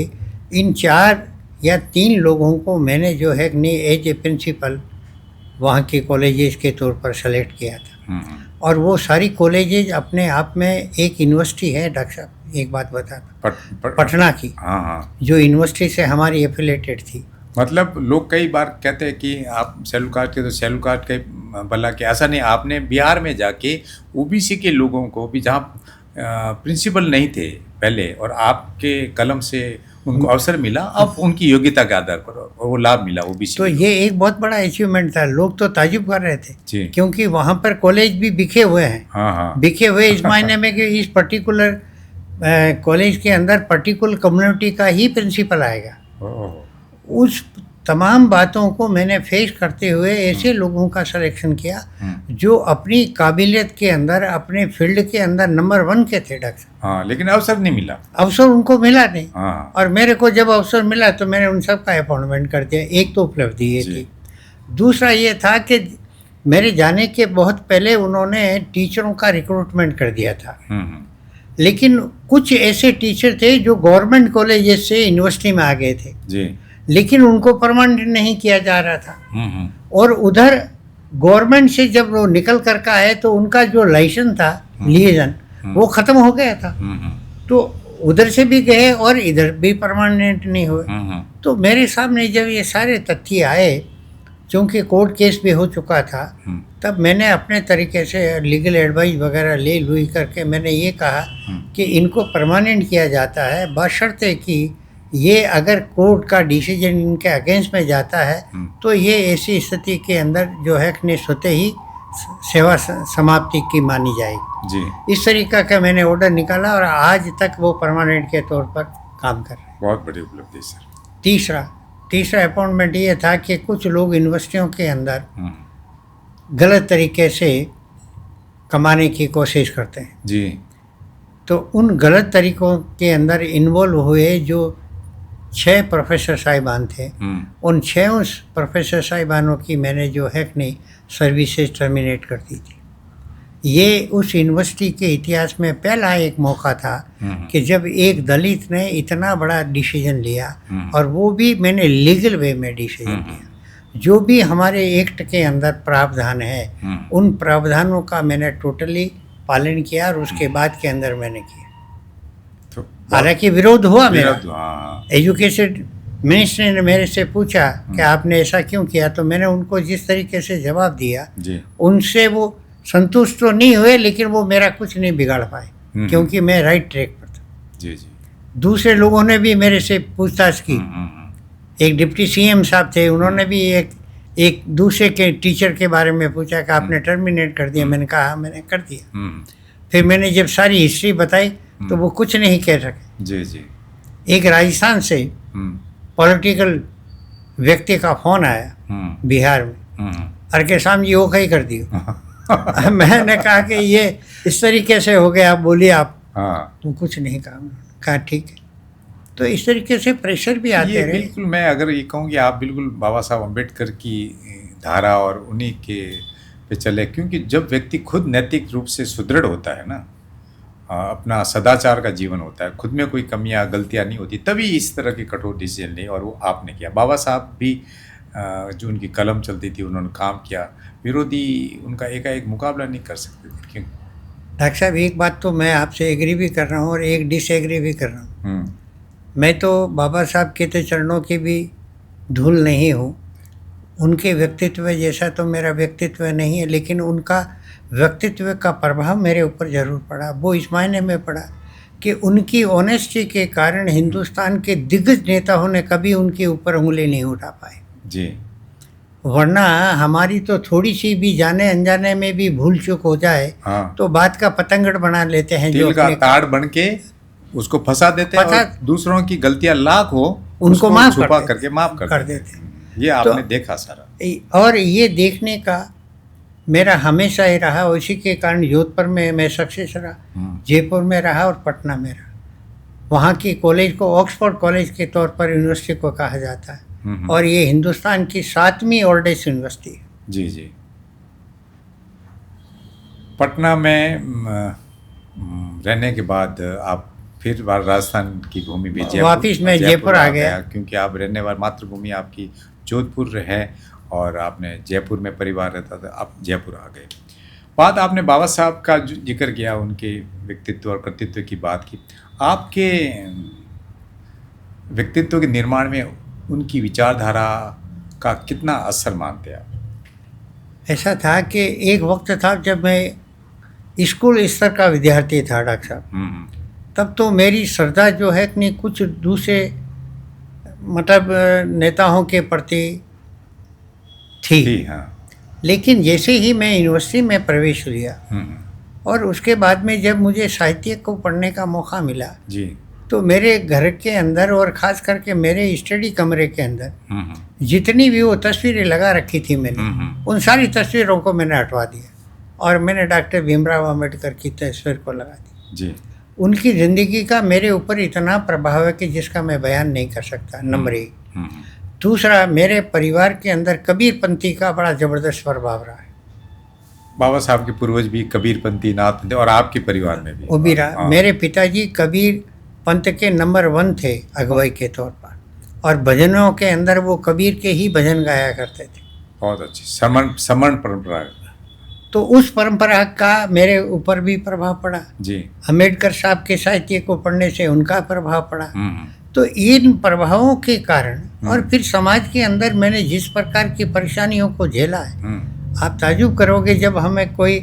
इन 4 या 3 लोगों को मैंने जो है नहीं एज ए प्रिंसिपल वहाँ के कॉलेजेस के तौर पर सेलेक्ट किया था। और वो सारी कॉलेजेस अपने आप में एक यूनिवर्सिटी है। डॉक्टर साहब एक बात बताता पटना की, जो यूनिवर्सिटी से हमारी एफिलेटेड थी। मतलब लोग कई बार कहते हैं कि आप शेड्यूल कास्ट के तो शेड्यूल कास्ट के भला के ऐसा नहीं, आपने बिहार में जाके ओबीसी के लोगों को भी जहाँ प्रिंसिपल नहीं थे पहले और आपके कलम से उनको अवसर मिला, अब उनकी योग्यता के आधार पर वो लाभ मिला ओबीसी। तो ये एक बहुत बड़ा अचीवमेंट था। लोग तो ताजुब कर रहे थे क्योंकि वहाँ पर कॉलेज भी बिके हुए हैं। बिके हुए इस मायने में कि इस पर्टिकुलर कॉलेज के अंदर पर्टिकुलर कम्युनिटी का ही प्रिंसिपल आएगा। उस तमाम बातों को मैंने फेस करते हुए ऐसे लोगों का सिलेक्शन किया जो अपनी काबिलियत के अंदर अपने फील्ड के अंदर नंबर 1 के थे डॉक्टर। लेकिन अवसर नहीं मिला। अवसर उनको मिला नहीं। और मेरे को जब अवसर मिला तो मैंने उन सब का अपॉइंटमेंट कर दिया। एक तो उपलब्धि ये थी। दूसरा ये था कि मेरे जाने के बहुत पहले उन्होंने टीचरों का रिक्रूटमेंट कर दिया था। लेकिन कुछ ऐसे टीचर थे जो गवर्नमेंट कॉलेजेस से यूनिवर्सिटी में आ गए थे लेकिन उनको परमानेंट नहीं किया जा रहा था। और उधर गवर्नमेंट से जब वो निकल कर का आए तो उनका जो लाइसेंस था लिएजन वो ख़त्म हो गया था। तो उधर से भी गए और इधर भी परमानेंट नहीं हुए। तो मेरे सामने जब ये सारे तथ्य आए, चूँकि कोर्ट केस भी हो चुका था, तब मैंने अपने तरीके से लीगल एडवाइस वगैरह ले लुई करके मैंने ये कहा कि इनको परमानेंट किया जाता है बशर्ते कि ये अगर कोर्ट का डिसीजन इनके अगेंस्ट में जाता है तो ये ऐसी स्थिति के अंदर जो है कि स्वतः ही सेवा समाप्ति की मानी जाएगी। इस तरीका का मैंने ऑर्डर निकाला और आज तक वो परमानेंट के तौर पर काम कर रहे हैं। बहुत बड़ी उपलब्धि सर। तीसरा अपॉइंटमेंट ये था कि कुछ लोग यूनिवर्सिटियों के अंदर गलत तरीके से कमाने की कोशिश करते हैं तो उन गलत तरीकों के अंदर इन्वॉल्व हुए जो 6 प्रोफेसर साहिबान थे, उन 6 प्रोफेसर साहिबानों की मैंने जो है नहीं सर्विसेज टर्मिनेट कर दी थी। ये उस यूनिवर्सिटी के इतिहास में पहला एक मौका था कि जब एक दलित ने इतना बड़ा डिसीजन लिया और वो भी मैंने लीगल वे में डिसीजन लिया। जो भी हमारे एक्ट के अंदर प्रावधान है उन प्रावधानों का मैंने टोटली पालन किया और उसके बाद के अंदर मैंने किया। हालांकि विरोध हुआ मेरा। एजुकेशन मिनिस्टर ने मेरे से पूछा कि आपने ऐसा क्यों किया, तो मैंने उनको जिस तरीके से जवाब दिया उनसे वो संतुष्ट तो नहीं हुए लेकिन वो मेरा कुछ नहीं बिगाड़ पाए क्योंकि मैं राइट ट्रैक पर था। दूसरे लोगों ने भी मेरे से पूछताछ की। एक डिप्टी सीएम साहब थे, उन्होंने भी एक दूसरे के टीचर के बारे में पूछा कि आपने टर्मिनेट कर दिया। मैंने कहा मैंने कर दिया। फिर मैंने जब सारी हिस्ट्री बताई तो वो कुछ नहीं कह सके। एक राजस्थान से पॉलिटिकल व्यक्ति का फोन आया बिहार में, अरे शाम जी वो कहीं कर दियो। मैंने कहा कि ये इस तरीके से हो गया, आप बोलिए आप। तो कुछ नहीं कहा ठीक है। तो इस तरीके से प्रेशर भी आते रहे। बिल्कुल, मैं अगर ये कहूँ कि आप बिल्कुल बाबा साहब अम्बेडकर की धारा और उन्हीं के पे चले, क्योंकि जब व्यक्ति खुद नैतिक रूप से सुदृढ़ होता है ना, अपना सदाचार का जीवन होता है, खुद में कोई कमियां गलतियां नहीं होती, तभी इस तरह के कठोर डिसीजन लिए और वो आपने किया। बाबा साहब भी जो उनकी कलम चलती थी उन्होंने काम किया, विरोधी उनका एकाएक मुकाबला नहीं कर सकते थे। क्यों डॉक्टर साहब, एक बात तो मैं आपसे एग्री भी कर रहा हूँ और एक डिसएग्री भी कर रहा हूँ। मैं तो बाबा साहब के तो चरणों की भी धूल नहीं हूँ, उनके व्यक्तित्व जैसा तो मेरा व्यक्तित्व नहीं है, लेकिन उनका व्यक्तित्व का प्रभाव मेरे ऊपर ज़रूर पड़ा। वो इस मायने में पड़ा कि उनकी ऑनेस्टी के कारण हिंदुस्तान के दिग्गज नेताओं ने कभी उनके ऊपर उंगली नहीं उठा पाए जी। वरना हमारी तो थोड़ी सी भी जाने अनजाने में भी भूल चूक हो जाए तो बात का पतंगड़ बना लेते हैं, जो का ताड़ बन के उसको फंसा देते हैं और दूसरों की गलतियां लाख हो उनको माफ छुपा करके माफ कर देते। ये आपने देखा सारा। और ये देखने का मेरा हमेशा ही रहा, उसी के कारण जोधपुर में मैं सक्सेस रहा, जयपुर में रहा और पटना में रहा। वहाँ की कॉलेज को ऑक्सफोर्ड कॉलेज के तौर पर यूनिवर्सिटी को कहा जाता है और ये हिंदुस्तान की 7वीं ओल्डेस्ट यूनिवर्सिटी है। जी जी। पटना में रहने के बाद आप फिर राजस्थान की भूमि भी वापिस मैं जयपुर आ गया, क्योंकि आप रहने वाली मातृभूमि आपकी जोधपुर है और आपने जयपुर में परिवार रहता था, आप जयपुर आ गए। बात आपने बाबा साहब का जिक्र किया, उनके व्यक्तित्व और कृतित्व की बात की। आपके व्यक्तित्व के निर्माण में उनकी विचारधारा का कितना असर मानते हैं आप? ऐसा था कि एक वक्त था जब मैं स्कूल स्तर का विद्यार्थी था डॉक्टर साहब, तब तो मेरी श्रद्धा जो है कि कुछ दूसरे मतलब नेताओं के प्रति थी। हाँ। लेकिन जैसे ही मैं यूनिवर्सिटी में प्रवेश लिया और उसके बाद में जब मुझे साहित्य को पढ़ने का मौका मिला जी, तो मेरे घर के अंदर और ख़ास करके मेरे स्टडी कमरे के अंदर जितनी भी वो तस्वीरें लगा रखी थी मैंने, उन सारी तस्वीरों को मैंने हटवा दिया और मैंने डॉक्टर भीमराव अम्बेडकर की तस्वीर को लगा दी जी। उनकी ज़िंदगी का मेरे ऊपर इतना प्रभाव है कि जिसका मैं बयान नहीं कर सकता, नंबर 1। दूसरा, मेरे परिवार के अंदर कबीरपंथी का बड़ा ज़बरदस्त प्रभाव रहा है। बाबा साहब के पूर्वज भी कबीरपंथी नाथ थे और आपके परिवार में भी वो भी रहा। मेरे पिताजी कबीर पंथ के नंबर 1 थे अगुवाई के तौर पर, और भजनों के अंदर वो कबीर के ही भजन गाया करते थे। बहुत अच्छी समण परंपरा। तो उस परंपरा का मेरे ऊपर भी प्रभाव पड़ा जी। अम्बेडकर साहब के साहित्य को पढ़ने से उनका प्रभाव पड़ा। तो इन प्रभावों के कारण और फिर समाज के अंदर मैंने जिस प्रकार की परेशानियों को झेला है, आप ताजुब करोगे, जब हमें कोई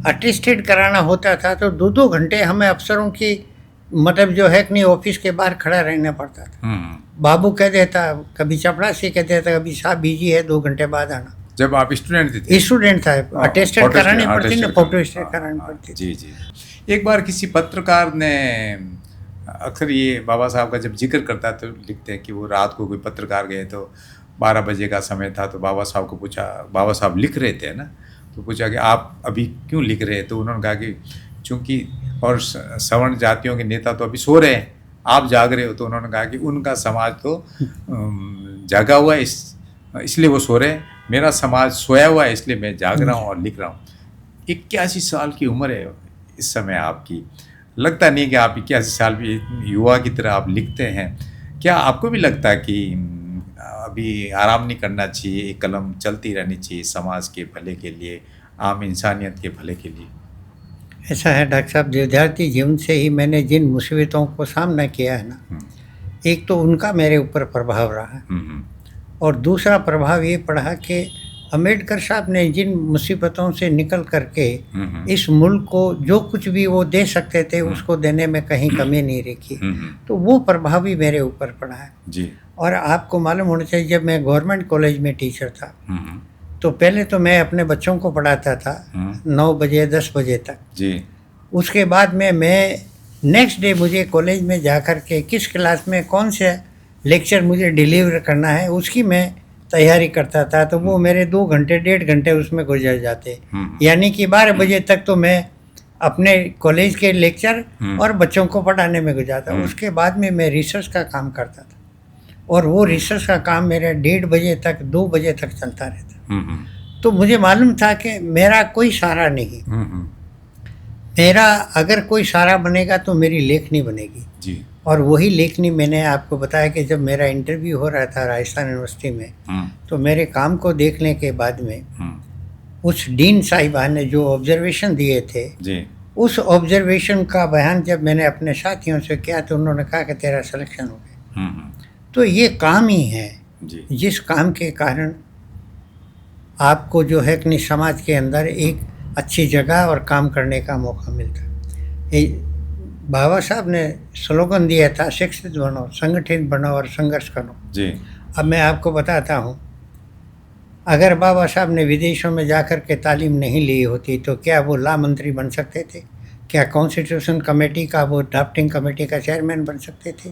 अटेस्टेड कराना होता था तो 2-2 घंटे हमें अफसरों की मतलब जो है कि ऑफिस के बाहर खड़ा रहना पड़ता था। बाबू कह देता, कभी चपड़ासी कह देता, कभी साहब बिजी है, 2 घंटे बाद आना। जब आप स्टूडेंट थे? स्टूडेंट था, अटेस्टेड करानी पड़ती ना, फोटो स्टेट करानी पड़ती। जी जी। एक बार किसी पत्रकार ने, अक्सर ये बाबा साहब का जब जिक्र करता है तो लिखते हैं कि वो रात को कोई पत्रकार गए तो 12 बजे का समय था, तो बाबा साहब को पूछा, बाबा साहब लिख रहे थे ना, तो पूछा कि आप अभी क्यों लिख रहे हैं? तो उन्होंने कहा कि चूँकि और सवर्ण जातियों के नेता तो अभी सो रहे हैं, आप जाग रहे हो। तो उन्होंने कहा कि उनका समाज तो जागा हुआ है, इसलिए वो सो रहे हैं, मेरा समाज सोया हुआ है इसलिए मैं जाग रहा हूँ और लिख रहा हूँ। 81 साल की उम्र है इस समय आपकी, लगता नहीं कि आप 81 साल भी युवा की तरह आप लिखते हैं। क्या आपको भी लगता है कि अभी आराम नहीं करना चाहिए, एक कलम चलती रहनी चाहिए समाज के भले के लिए, आम इंसानियत के भले के लिए? ऐसा है डॉक्टर साहब, विद्यार्थी जीवन से ही मैंने जिन मुसीबतों को सामना किया है ना, एक तो उनका मेरे ऊपर प्रभाव रहा है और दूसरा प्रभाव ये पड़ा कि अम्बेडकर साहब ने जिन मुसीबतों से निकल करके इस मुल्क को जो कुछ भी वो दे सकते थे उसको देने में कहीं कमी नहीं रखी, तो वो प्रभाव भी मेरे ऊपर पड़ा है जी। और आपको मालूम होना चाहिए, जब मैं गवर्नमेंट कॉलेज में टीचर था तो पहले तो मैं अपने बच्चों को पढ़ाता था 9 बजे 10 बजे तक जी। उसके बाद में मैं नेक्स्ट डे मुझे कॉलेज में जा कर के किस क्लास में कौन से लेक्चर मुझे डिलीवर करना है उसकी मैं तैयारी करता था, तो वो मेरे 2 घंटे 1.5 घंटे उसमें गुजर जाते। यानी कि 12 बजे तक तो मैं अपने कॉलेज के लेक्चर और बच्चों को पढ़ाने में गुजारता। उसके बाद में मैं रिसर्च का काम करता था और वो रिसर्च का काम मेरा 1:30 बजे तक 2 बजे तक चलता रहता। तो मुझे मालूम था कि मेरा कोई सहारा नहीं, मेरा अगर कोई सहारा बनेगा तो मेरी लेखनी बनेगी जी। और वही लेखनी मैंने आपको बताया कि जब मेरा इंटरव्यू हो रहा था राजस्थान यूनिवर्सिटी में, तो मेरे काम को देखने के बाद में उस डीन साहिबा ने जो ऑब्जर्वेशन दिए थे जी, उस ऑब्जर्वेशन का बयान जब मैंने अपने साथियों से किया तो उन्होंने कहा कि तेरा सिलेक्शन हो गया। तो ये काम ही है जी। जिस काम के कारण आपको जो है कि समाज के अंदर एक अच्छी जगह और काम करने का मौका मिलता। बाबा साहब ने स्लोगन दिया था, शिक्षित बनो, संगठित बनो और संघर्ष करो जी। अब मैं आपको बताता हूँ, अगर बाबा साहब ने विदेशों में जाकर के तालीम नहीं ली होती तो क्या वो ला मंत्री बन सकते थे? क्या कॉन्स्टिट्यूशन कमेटी का वो ड्राफ्टिंग कमेटी का चेयरमैन बन सकते थे?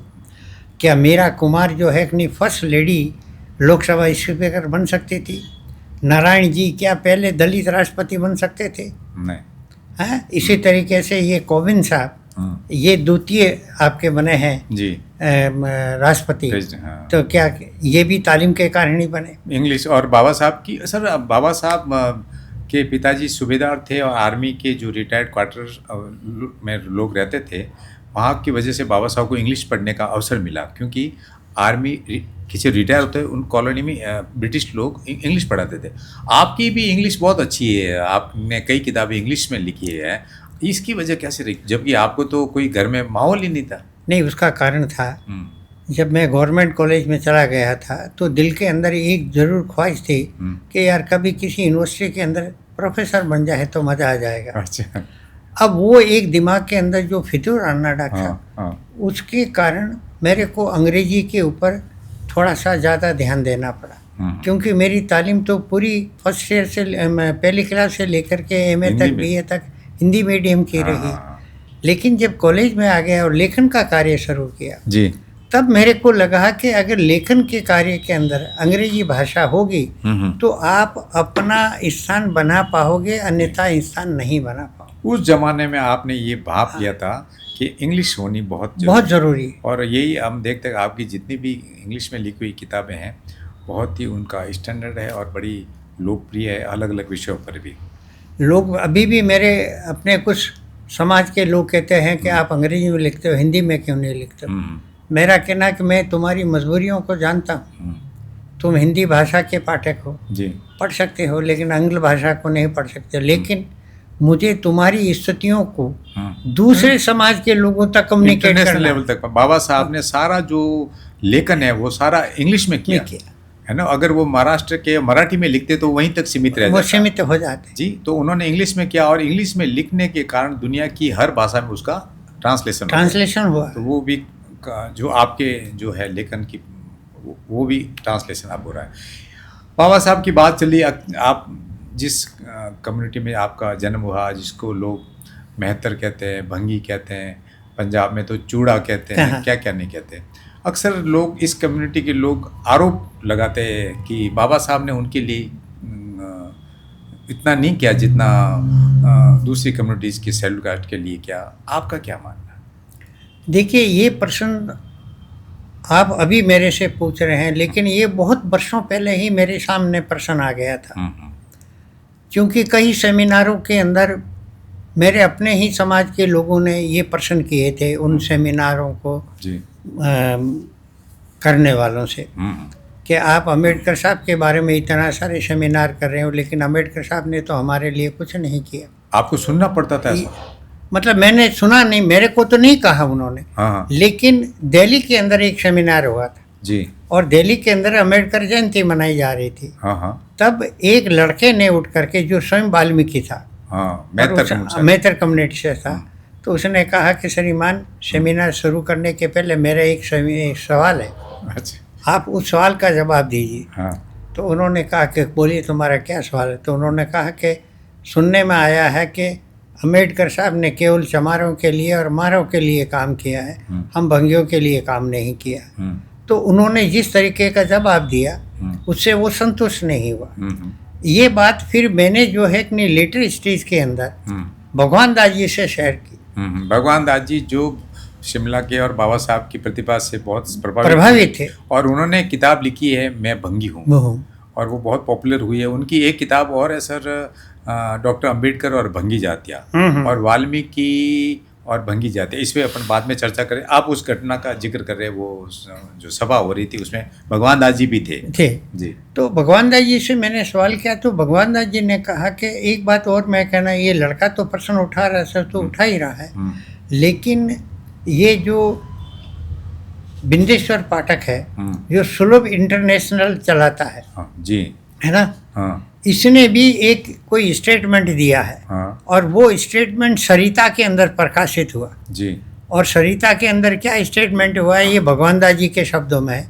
क्या मीरा कुमार जो है अपनी फर्स्ट लेडी लोकसभा स्पीकर बन सकती थी? नारायण जी क्या पहले दलित राष्ट्रपति बन सकते थे? नहीं। हैं? इसी तरीके से ये कोविंद साहब ये द्वितीय आपके बने हैं जी राष्ट्रपति, हाँ। तो क्या ये भी तालीम के कारण ही बने? इंग्लिश और बाबा साहब की सर, बाबा साहब के पिताजी सूबेदार थे और आर्मी के जो रिटायर्ड क्वार्टर में लोग रहते थे, वहाँ की वजह से बाबा साहब को इंग्लिश पढ़ने का अवसर मिला, क्योंकि आर्मी किसी रिटायर होते हैं उन कॉलोनी में ब्रिटिश लोग इंग्लिश पढ़ाते थे। आपकी भी इंग्लिश बहुत अच्छी है, आपने कई किताबें इंग्लिश में लिखी है, इसकी वजह कैसे रही, जबकि आपको तो कोई घर में माहौल ही नहीं था? नहीं, उसका कारण था जब मैं गवर्नमेंट कॉलेज में चला गया था तो दिल के अंदर एक ज़रूर ख्वाहिश थी कि यार कभी किसी यूनिवर्सिटी के अंदर प्रोफेसर बन जाए तो मज़ा आ जाएगा। अच्छा। अब वो एक दिमाग के अंदर जो फितूर आना था, हाँ। उसके कारण मेरे को अंग्रेजी के ऊपर थोड़ा सा ज़्यादा ध्यान देना पड़ा, क्योंकि मेरी तालीम तो पूरी फर्स्ट ईयर से पहली क्लास से लेकर के एमए तक बीए तक हिंदी मीडियम की रही। लेकिन जब कॉलेज में आ गया और लेखन का कार्य शुरू किया जी, तब मेरे को लगा कि अगर लेखन के कार्य के अंदर अंग्रेजी भाषा होगी तो आप अपना स्थान बना पाओगे, अन्यथा स्थान नहीं बना पाओगे। उस जमाने में आपने ये भाप लिया था कि इंग्लिश होनी बहुत ज़रूरी। और यही हम देखते हैं आपकी जितनी भी इंग्लिश में लिखी हुई किताबें हैं बहुत ही उनका स्टैंडर्ड है और बड़ी लोकप्रिय है, अलग अलग विषयों पर भी। लोग अभी भी मेरे अपने कुछ समाज के लोग कहते हैं कि आप अंग्रेजी में लिखते हो, हिंदी में क्यों नहीं लिखते हो? मेरा कहना है कि मैं तुम्हारी मजबूरियों को जानता हूँ। तुम हिंदी भाषा के पाठक हो जी, पढ़ सकते हो, लेकिन आंग्ल भाषा को नहीं पढ़ सकते। लेकिन मुझे तुम्हारी स्थितियों को दूसरे समाज के लोगों तक कम्युनिकेट करना, लेवल तक। बाबा साहब ने सारा जो लेखन है वो सारा इंग्लिश में किया है ना। अगर वो महाराष्ट्र के मराठी में लिखते तो वहीं तक सीमित रह जाता, वो सीमित हो जाते जी। तो उन्होंने इंग्लिश में किया और इंग्लिश में लिखने के कारण दुनिया की हर भाषा में उसका ट्रांसलेशन हुआ। तो वो भी जो आपके जो है लेखन की वो भी ट्रांसलेशन अब हो रहा है। बाबा साहब की बात चली, आप जिस कम्युनिटी में आपका जन्म हुआ, जिसको लोग मेहतर कहते हैं, भंगी कहते हैं, पंजाब में तो चूड़ा कहते हैं, क्या क्या नहीं कहते। अक्सर लोग इस कम्युनिटी के लोग आरोप लगाते हैं कि बाबा साहब ने उनके लिए इतना नहीं किया जितना दूसरी कम्युनिटीज़ के शेड्यूल कास्ट के लिए किया। आपका क्या मानना है? देखिए, ये प्रश्न आप अभी मेरे से पूछ रहे हैं, लेकिन ये बहुत वर्षों पहले ही मेरे सामने प्रश्न आ गया था, क्योंकि कई सेमिनारों के अंदर मेरे अपने ही समाज के लोगों ने ये प्रश्न किए थे उन सेमिनारों को करने वालों से कि आप अम्बेडकर साहब के बारे में इतना सारे सेमिनार कर रहे हो, लेकिन अम्बेडकर साहब ने तो हमारे लिए कुछ नहीं किया। आपको सुनना पड़ता था? मतलब मैंने सुना नहीं, मेरे को तो नहीं कहा उन्होंने। लेकिन दिल्ली के अंदर एक सेमिनार हुआ था जी, और दिल्ली के अंदर अम्बेडकर जयंती मनाई जा रही थी। तब एक लड़के ने उठ करके, जो स्वयं वाल्मीकि था, मेहतर कम्युनिटी से था, तो उसने कहा कि श्रीमान, सेमिनार शुरू करने के पहले मेरा एक सवाल है। अच्छा। आप उस सवाल का जवाब दीजिए। तो उन्होंने कहा कि बोलिए तुम्हारा क्या सवाल है। तो उन्होंने कहा कि सुनने में आया है कि अम्बेडकर साहब ने केवल चमारों के लिए और मारों के लिए काम किया है, हम भंगियों के लिए काम नहीं किया। तो उन्होंने जिस तरीके का जवाब दिया उससे वो संतुष्ट नहीं हुआ। ये बात फिर मैंने जो है अपनी लेटर स्टेज के अंदर भगवान दास जी से शेयर की। भगवान दास जी जो शिमला के और बाबा साहब की प्रतिभा से बहुत प्रभावित थे, और उन्होंने किताब लिखी है मैं भंगी हूँ, और वो बहुत पॉपुलर हुई है। उनकी एक किताब और है सर, डॉक्टर अंबेडकर और भंगी जातियाँ, और वाल्मीकि और भंगी जातियाँ। इस पर अपन बाद में चर्चा करें। आप उस घटना का जिक्र कर रहे हैं, वो जो सभा हो रही थी उसमें भगवान दास जी भी थे जी। तो भगवान दास जी से मैंने सवाल किया, तो भगवान दास जी ने कहा कि एक बात और मैं कहना, ये लड़का तो प्रश्न उठा रहा है, सर तो उठा ही रहा है, लेकिन ये जो बिंदेश्वर पाठक है, जो सुलभ इंटरनेशनल चलाता है जी, है ना, इसने भी एक कोई स्टेटमेंट दिया है, और वो स्टेटमेंट सरिता के अंदर प्रकाशित हुआ जी। और सरिता के अंदर क्या स्टेटमेंट हुआ है, ये भगवान दास जी के शब्दों में है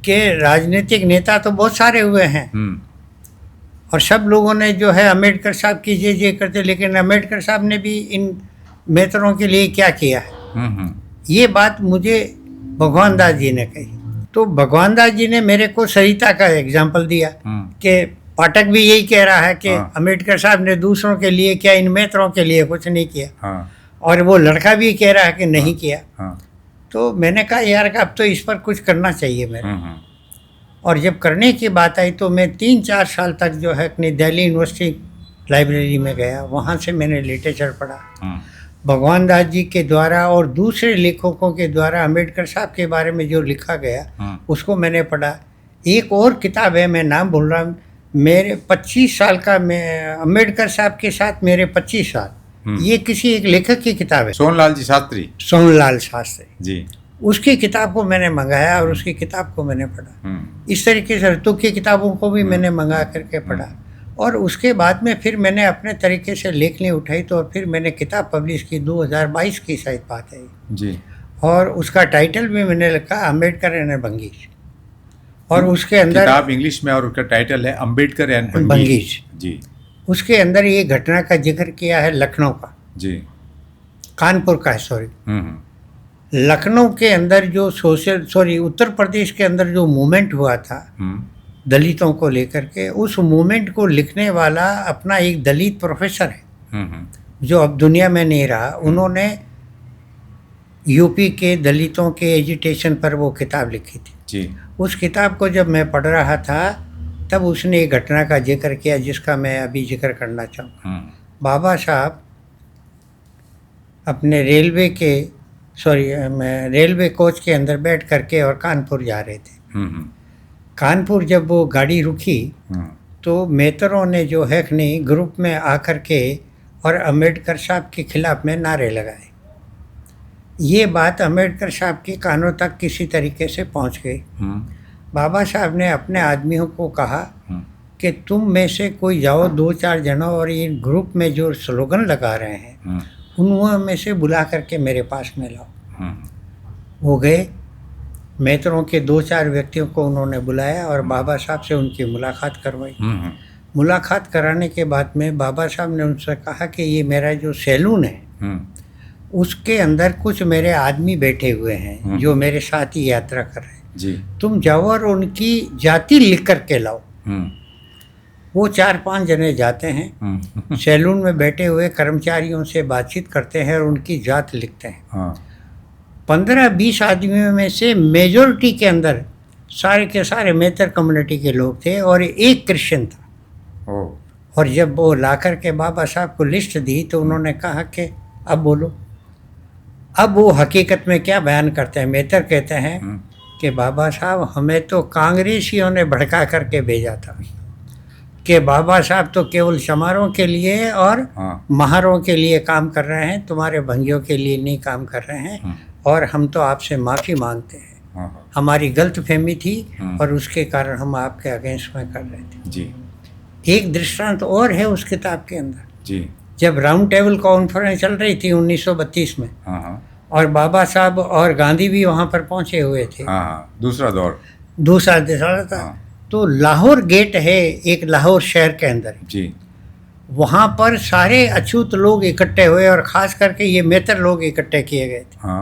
कि राजनीतिक नेता तो बहुत सारे हुए हैं और सब लोगों ने जो है अम्बेडकर साहब की जय जय करते, लेकिन अम्बेडकर साहब ने भी इन मेतरों के लिए क्या किया है। ये बात मुझे भगवान दास जी ने कही। तो भगवान दास जी ने मेरे को सरिता का एग्जाम्पल दिया कि पाठक भी यही कह रहा है कि अम्बेडकर साहब ने दूसरों के लिए क्या, इन मेतरों के लिए कुछ नहीं किया। और वो लड़का भी कह रहा है कि नहीं किया। तो मैंने कहा यार अब तो इस पर कुछ करना चाहिए मेरे। और जब करने की बात आई तो मैं 3-4 साल तक जो है अपनी दिल्ली यूनिवर्सिटी लाइब्रेरी में गया। वहाँ से मैंने लिटरेचर पढ़ा। भगवान दास जी के द्वारा और दूसरे लेखकों के द्वारा अम्बेडकर साहब के बारे में जो लिखा गया उसको मैंने पढ़ा। एक और किताब है, मैं नाम भूल रहा हूँ, मेरे 25 साल का, मैं अम्बेडकर साहब के साथ मेरे 25 साल, ये किसी एक लेखक की किताब है, सोनलाल जी शास्त्री, सोनलाल शास्त्री जी। उसकी किताब को मैंने मंगाया और उसकी किताब को मैंने पढ़ा। इस तरीके से ऋतु की किताबों को भी मैंने मंगा करके पढ़ा। और उसके बाद में फिर मैंने अपने तरीके से लेखनी उठाई। तो फिर मैंने किताब पब्लिश की, 2022 की शायद बात है जी। और उसका टाइटल भी मैंने लिखा अम्बेडकर एंड भंगीज। और उसके अंदर किताब इंग्लिश में और उसका टाइटल है अम्बेडकर एंड भंगीज जी। उसके अंदर ये घटना का जिक्र किया है लखनऊ का जी, कानपुर का है, सॉरी, लखनऊ के अंदर जो उत्तर प्रदेश के अंदर जो मूवमेंट हुआ था दलितों को लेकर के, उस मूवमेंट को लिखने वाला अपना एक दलित प्रोफेसर है जो अब दुनिया में नहीं रहा। उन्होंने यूपी के दलितों के एजिटेशन पर वो किताब लिखी थी जी। उस किताब को जब मैं पढ़ रहा था तब उसने एक घटना का जिक्र किया जिसका मैं अभी जिक्र करना चाहूँ। बाबा साहब अपने रेलवे कोच के अंदर बैठ करके और कानपुर जा रहे थे। कानपुर जब वो गाड़ी रुकी तो मेतरों ने जो है नहीं ग्रुप में आकर के और अम्बेडकर साहब के खिलाफ में नारे लगाए। ये बात अम्बेडकर साहब के कानों तक किसी तरीके से पहुंच गई। बाबा साहब ने अपने आदमियों को कहा कि तुम में से कोई जाओ 2-4 जनों और ये ग्रुप में जो स्लोगन लगा रहे हैं उन में से बुला करके मेरे पास में लाओ। वो गए, मेतरों के 2-4 व्यक्तियों को उन्होंने बुलाया और बाबा साहब से उनकी मुलाकात करवाई। मुलाकात कराने के बाद में बाबा साहब ने उनसे कहा कि ये मेरा जो सैलून है उसके अंदर कुछ मेरे आदमी बैठे हुए हैं जो मेरे साथ ही यात्रा कर रहे हैं जी। तुम जाओ और उनकी जाति लिख करके लाओ। वो 4-5 जने जाते हैं, सैलून में बैठे हुए कर्मचारियों से बातचीत करते हैं और उनकी जात लिखते हैं। 15-20 आदमियों में से मेजॉरिटी के अंदर सारे के सारे मेतर कम्युनिटी के लोग थे और एक क्रिश्चियन था। और जब वो ला कर के बाबा साहब को लिस्ट दी तो उन्होंने कहा कि अब बोलो। अब वो हकीकत में क्या बयान करते हैं, मेतर कहते हैं कि बाबा साहब हमें तो कांग्रेसियों ने भड़का करके भेजा था कि बाबा साहब तो केवल समारोह के लिए और महारों के लिए काम कर रहे हैं, तुम्हारे भंगियों के लिए नहीं काम कर रहे हैं और हम तो आपसे माफ़ी मांगते हैं, हमारी गलत फहमी थी और उसके कारण हम आपके अगेंस्ट में कर रहे थे जी। एक दृष्टांत और है उस किताब के अंदर जी। जब राउंड टेबल कॉन्फ्रेंस चल रही थी 1932 में और बाबा साहब और गांधी भी वहाँ पर पहुँचे हुए थे। दूसरा दौर था। तो लाहौर गेट है एक लाहौर शहर के अंदर जी। वहाँ पर सारे अछूत लोग इकट्ठे हुए और ख़ास करके ये मेतर लोग इकट्ठे किए गए थे।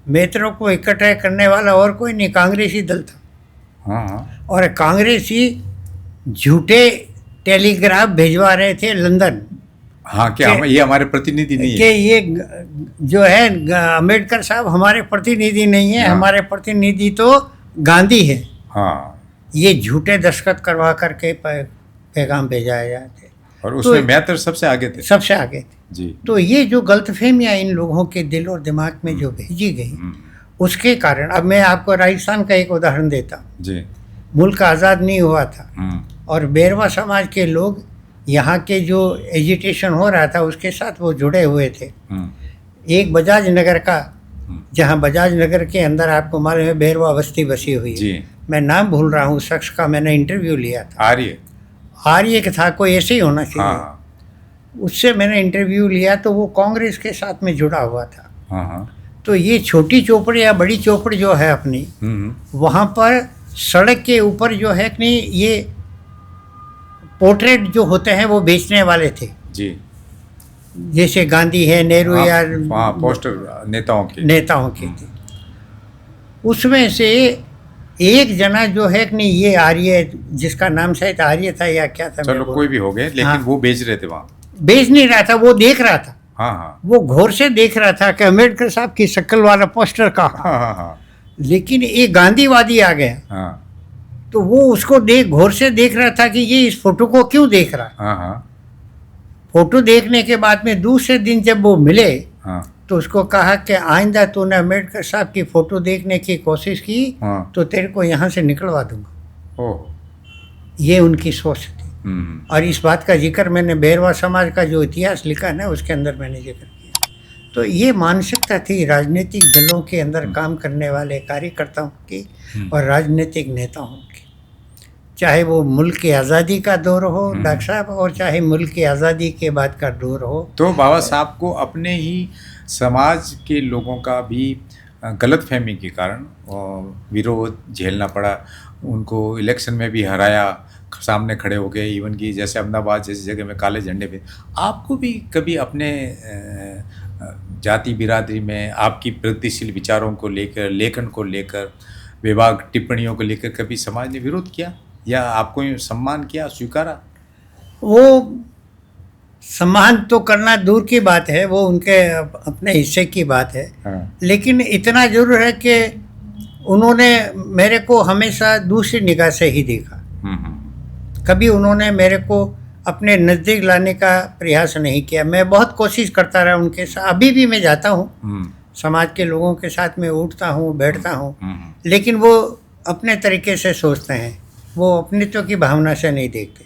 मेतरों को इकट्ठे करने वाला और कोई नहीं, कांग्रेसी दल था। और कांग्रेसी झूठे टेलीग्राफ भिजवा रहे थे लंदन। क्या ये हमारे प्रतिनिधि नहीं है कि ये जो है अम्बेडकर साहब हमारे प्रतिनिधि नहीं है, हमारे प्रतिनिधि तो गांधी है। ये झूठे दस्तखत करवा करके पैगाम भेजाए जाते और उसमें मेतर सबसे आगे थे जी। तो ये जो गलतफहमियां इन लोगों के दिल और दिमाग में जो भेजी गई उसके कारण, अब मैं आपको राजस्थान का एक उदाहरण देता हूँ जी। मुल्क आज़ाद नहीं हुआ था और बेरवा समाज के लोग यहाँ के जो एजिटेशन हो रहा था उसके साथ वो जुड़े हुए थे। एक बजाज नगर का, जहाँ बजाज नगर के अंदर आपको मालूम है बेरवा बस्ती बसी हुई है, मैं नाम भूल रहा हूँ शख्स का, मैंने इंटरव्यू लिया था, आर्य का था, कोई ऐसे ही होना चाहिए। उससे मैंने इंटरव्यू लिया तो वो कांग्रेस के साथ में जुड़ा हुआ था। तो ये छोटी चौपड़ या बड़ी चौपड़ जो है अपनी, वहाँ पर सड़क के ऊपर जो है कि ये पोर्ट्रेट जो होते हैं वो बेचने वाले थे जी। जैसे गांधी है, नेहरू हाँ, या हाँ, पोस्टर नेताओं के थे। उसमें से एक जना जो है कि नहीं, ये आर्य, जिसका नाम शायद आर्य था या क्या था, चलो कोई भी हो गए, लेकिन हाँ, वो बेच रहे थे वहाँ। बेच नहीं रहा था, वो देख रहा था। हाँ हाँ वो गौर से देख रहा था कि अम्बेडकर साहब की शक्ल वाला पोस्टर का। हाँ हाँ हाँ लेकिन एक गांधीवादी आ गया, हाँ तो वो उसको गौर से देख रहा था कि ये इस फोटो को क्यों देख रहा है। हाँ हाँ फोटो देखने के बाद में दूसरे दिन जब वो मिले, हाँ तो उसको कहा कि आइंदा तूने अम्बेडकर साहब की फोटो देखने की कोशिश की हाँ। तो तेरे को यहाँ से निकलवा दूंगा। ओह। ये उनकी सोच थी। और इस बात का जिक्र मैंने बैरवा समाज का जो इतिहास लिखा है ना, उसके अंदर मैंने जिक्र किया। तो ये मानसिकता थी राजनीतिक दलों के अंदर काम करने वाले कार्यकर्ताओं की और राजनीतिक नेताओं की, चाहे वो मुल्क की आज़ादी का दौर हो डॉक्टर साहब, और चाहे मुल्क की आज़ादी के बाद का दौर हो। तो बाबा साहब को अपने ही समाज के लोगों का भी गलतफहमी के कारण विरोध झेलना पड़ा। उनको इलेक्शन में भी हराया, सामने खड़े हो गए, इवन कि जैसे अहमदाबाद जैसी जगह में काले झंडे पे। आपको भी कभी अपने जाति बिरादरी में आपकी प्रगतिशील विचारों को लेकर, लेखन को लेकर, विभाग टिप्पणियों को लेकर कभी समाज ने विरोध किया या आपको सम्मान किया, स्वीकारा? वो सम्मान तो करना दूर की बात है, वो उनके अपने हिस्से की बात है। हाँ। लेकिन इतना जरूर है कि उन्होंने मेरे को हमेशा दूसरी निगाह से ही देखा। कभी उन्होंने मेरे को अपने नज़दीक लाने का प्रयास नहीं किया। मैं बहुत कोशिश करता रहा उनके साथ, अभी भी मैं जाता हूँ समाज के लोगों के साथ में, उठता हूँ, बैठता हूँ, लेकिन वो अपने तरीके से सोचते हैं, वो अपनित्व की भावना से नहीं देखते।